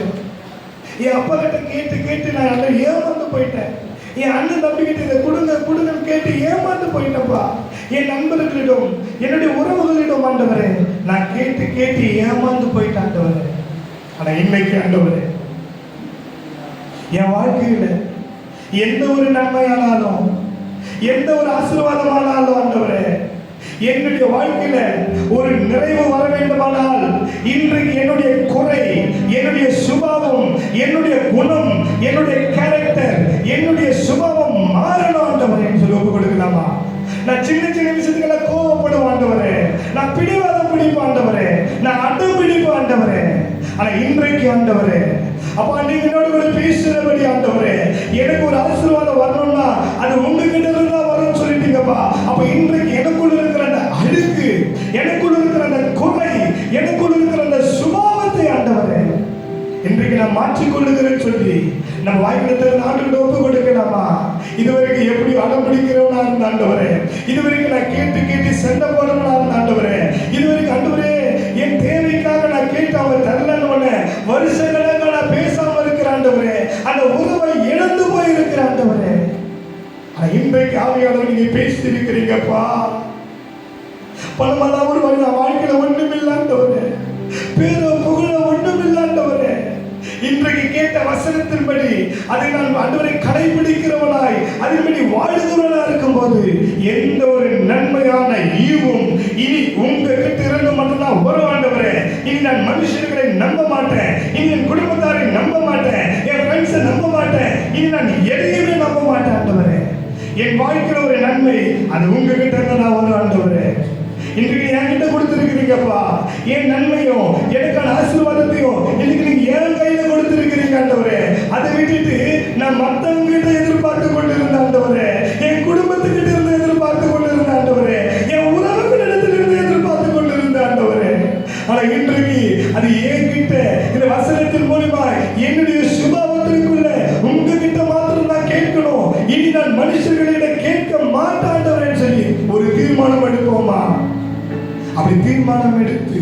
என் அப்பா கிட்ட கேட்டு கேட்டு நான் ஏமாந்து போயிட்டேன். என் அண்ணன் தம்பி கிட்ட இதை கொடுங்க கொடுங்கன்னு கேட்டு ஏமாந்து போயிட்டப்பா. என் நண்பர்களிடம் என்னுடைய உறவுகளிடம் ஆண்டவரே நான் கேட்டு கேட்டு ஏமாந்து போயிட்டேன் ஆண்டவரே. ஆனா இன்னைக்கு ஆண்டவரே என் வாழ்க்கையில எந்த ஒரு நன்மையானாலும் எந்த ஒரு ஆசீர்வாதமானாலும் ஆண்டவரே என்னுடைய வாழ்க்கையில ஒரு நிறைவு வர வேண்டுமானால் இன்றைக்கு என்னுடைய குறை, என்னுடைய சுபாவம், என்னுடைய குணம், என்னுடைய கேரக்டர், என்னுடைய சுபாவம் மாறணும் ஆண்டவரே என்று சொல்லி ஒப்பு கொடுக்கலாமா? நான் சின்ன சின்ன விஷயத்துக்கெல்லாம் கோவப்படுவேன் ஆண்டவரே, நான் பிடிவாதம் பிடிப்பேன் ஆண்டவரே, நான் அடம் பிடிப்பேன் ஆண்டவரே. ஆனா இன்றைக்கு ஆண்டவரே அப்பா நீங்க என்னோட கூட பேசுறபடி ஆண்டவரே, எனக்கு ஒரு ஆசீர்வாதம் வரணும்னா அது உங்ககிட்ட இருந்து தான் வரும்னு சொல்லிட்டீங்கப்பா. அப்ப இன்றைக்கு எனக்குள்ள இருக்கிற அந்த அழுக்கு, எனக்குள்ள இருக்கிற அந்த குறை, எனக்குள்ள இருக்கிற அந்த சுபாவத்தை ஆண்டவரே இன்றைக்கு நான் மாற்றிக்கொள்ளுகிறேன்னு சொல்லி நம்ம வாய்க்கிடத்தில் ஆண்டுகிட்ட ஒப்பு கொடுக்கலாமா? இதுவரைக்கும் எப்படி அடம் பிடிக்கிறவனா இருந்த ஆண்டவரே, இதுவரைக்கும் நான் கேட்டு சண்டை போடுறவனா இருந்த ஆண்டவரே, இதுவரைக்கும் ஆண்டவரே என் தேவைக்காக நான் கேட்டு அவர் தரலன்னு வருஷங்களாக நான் பேசாம இருக்கிற ஆண்டவரே, அந்த உறவை இழந்து போயிருக்கிற ஆண்டவரே. ஆனா இன்றைக்கு ஆவியாளர் நீங்க பேசி இருக்கிறீங்கப்பா. பணமெல்லாம் ஒரு வழி வாழ்க்கையில ஒண்ணும் இல்லாண்டவரே, பேரோ புகழ ஒண்ணும் இல்லாண்டவரே, இன்றைக்கு கேட்ட வசனத்தின்படி அதை நான் ஆண்டவரை கடைபிடிக்கிறவனாய் அதன்படி வாழ்கிறவனா இருக்கும்போது எந்த ஒரு நன்மையான ஈவும் இனி உங்க கிட்ட இருந்து மட்டும்தான் வரும் ஆண்டவரே. இனி நான் மனுஷர்களை நம்ப மாட்டேன், இனி என் குடும்பத்தாரை நம்ப மாட்டேன், என் ஃப்ரெண்ட்ஸை நம்ப மாட்டேன், இனி நான் எதையுமே நம்ப மாட்டேன் ஆண்டவரே. என் வாழ்க்கையில ஒரு நன்மை அது உங்ககிட்ட இருந்து நான் வரும் ஆண்டவரே. இன்றைக்கு என்கிட்ட கொடுத்திருக்கிறீங்கப்பா, என் நன்மையும் எனக்கான ஆசீர்வாதத்தையும் இன்னைக்கு நீங்க என் கையில கொடுத்திருக்கிறீங்க ஆண்டவரே. அதை விட்டுட்டு நான் மற்றவங்க கிட்ட எதிர்பார்த்து கொண்டிருந்த ஆண்டவரே, என் குடும்பத்துக்கிட்ட இருந்து எதிர்பார்த்து கொண்டிருந்த ஆண்டவரே, என் உறவுகளிடத்துல இருந்து எதிர்பார்த்து கொண்டிருந்த ஆண்டவரே. ஆனா இன்றைக்கு அது என்கிட்ட இந்த வசனத்தின் மூலமா என்னுடைய சுபாவத்திற்குள்ள உங்ககிட்ட மாத்திரம் நான் கேட்கணும், இனி நான் மனுஷர்களிடம் கேட்க மாட்டேன் ஆண்டவரே சொல்லி ஒரு தீர்மானம் எடுப்போமா? அப்படி தீர்மானம் எடுத்து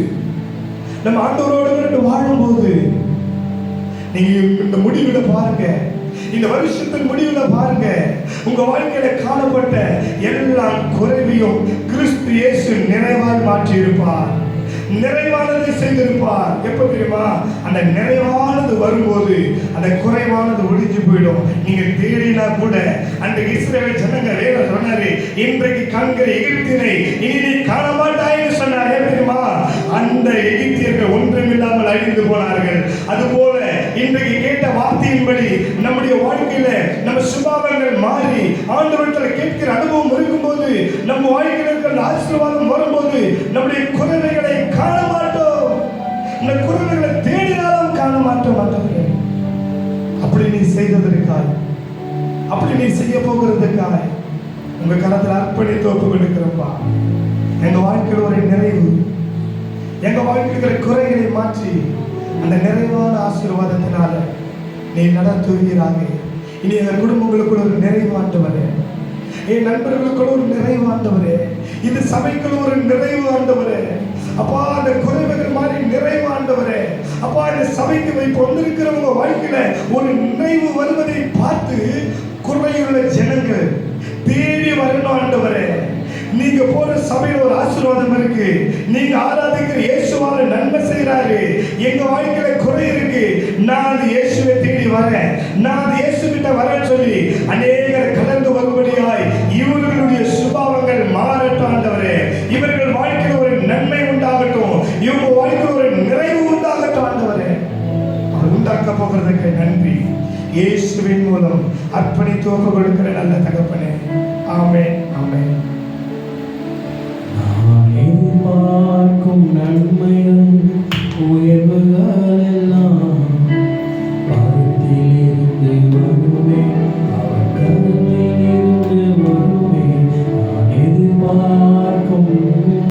நம்ம ஆண்டவரோடு வாழும்போது நீங்க இந்த முடிவுல பாருங்க, இந்த வருஷத்தின் முடிவுல பாருங்க, உங்க வாழ்க்கையில காணப்பட்ட எல்லா குறைவையும் கிறிஸ்து இயேசு நிறைவாய் மாற்றி இருப்பார், நிறைவானதை செய்திருப்பார். எப்ப தெரியுமா? அந்த நிறைவானது வரும்போது அந்த குறைவானது ஒழிஞ்சு போயிடும். நீங்க தேடினா கூட அந்த இஸ்ரவேல் ஜனங்க வேற சொன்னாரு, இன்றைக்கு காண்கிற எகிப்தினை இனி நீ காண மாட்டாய்ன்னு சொன்னார். தெரியுமா? அந்த எகிப்தியர்கள் ஒன்றுமில்லாமல் அழிந்து போனார்கள். அதுபோல இன்றைக்கு கேட்ட வார்த்தையின்படி நம்முடைய வாழ்க்கையில நம்ம சுபாவங்கள் மாறி ஆண்டவர்களை கேட்கிற அனுபவம் இருக்கும்போது, நம்ம வாழ்க்கையில் இருக்கிற ஆசீர்வாதம் வரும்போது நம்முடைய குறைவைகளை காண மாட்டோம், இந்த குறைவைகளை தேடினாலும் காண மாட்டோம். அப்படி நீ செய்ததற்காக, அப்படி நீ செய்ய போகிறதுக்காக உங்க கரத்தில் அர்ப்பணித்து ஒப்பு கொடுக்கிறப்பா. எங்க வாழ்க்கையில் ஒரு நிறைவு, எங்க வாழ்க்கையில் குறைகளை மாற்றி அந்த நிறைவான ஆசீர்வாதத்தினால நீ நடத்துவீராக. இனி எங்கள் குடும்பங்களுக்குள்ள ஒரு நிறைவு ஆண்டவரே, என் நண்பர்களுக்குள்ள ஒரு நிறைவு ஆண்டவரே, இந்த சபைக்குள்ள ஒரு நிறைவு ஆண்டவரே. அப்பா அந்த குறைவுகள் மாதிரி நிறைவு ஆண்டவரே. அப்பா இந்த சபைக்கு இப்போ வந்திருக்கிறவங்க வாழ்க்கையில ஒரு நிறைவு வருவதை பார்த்து குறையுள்ள ஜனங்கள் தேடி வரணும் ஆண்டவரே. நீங்க போற சபையில ஒரு ஆசீர்வாதம் இருக்கு, நீங்க ஆராதிக்கிற இயேசுவால நன்மை செய்யறாரு, எங்க வாழ்க்கையில குறை இருக்கு, நான் அந்த இயேசுவை தேடி வரேன், நான் அந்த இயேசு கிட்ட வரேன்னு சொல்லி அநேகர் கலந்து வரும்படியாய் இவர்களுடைய சுபாவங்கள் மாறட்டும் ஆண்டவரே. இவர்கள் வாழ்க்கையில் ஒரு நன்மை உண்டாகட்டும், இவங்க வாழ்க்கையில் ஒரு நிறைவு உண்டாகட்டும் ஆண்டவரே. அவர் உண்டாக்க போகிறதுக்கு நன்றி. இயேசுவின் மூலம் அர்ப்பணித்து ஒப்பு கொடுக்கிற நல்ல தகப்பனே, ஆமென், ஆமென். நான் எதிர்பார்க்கும் நன்மை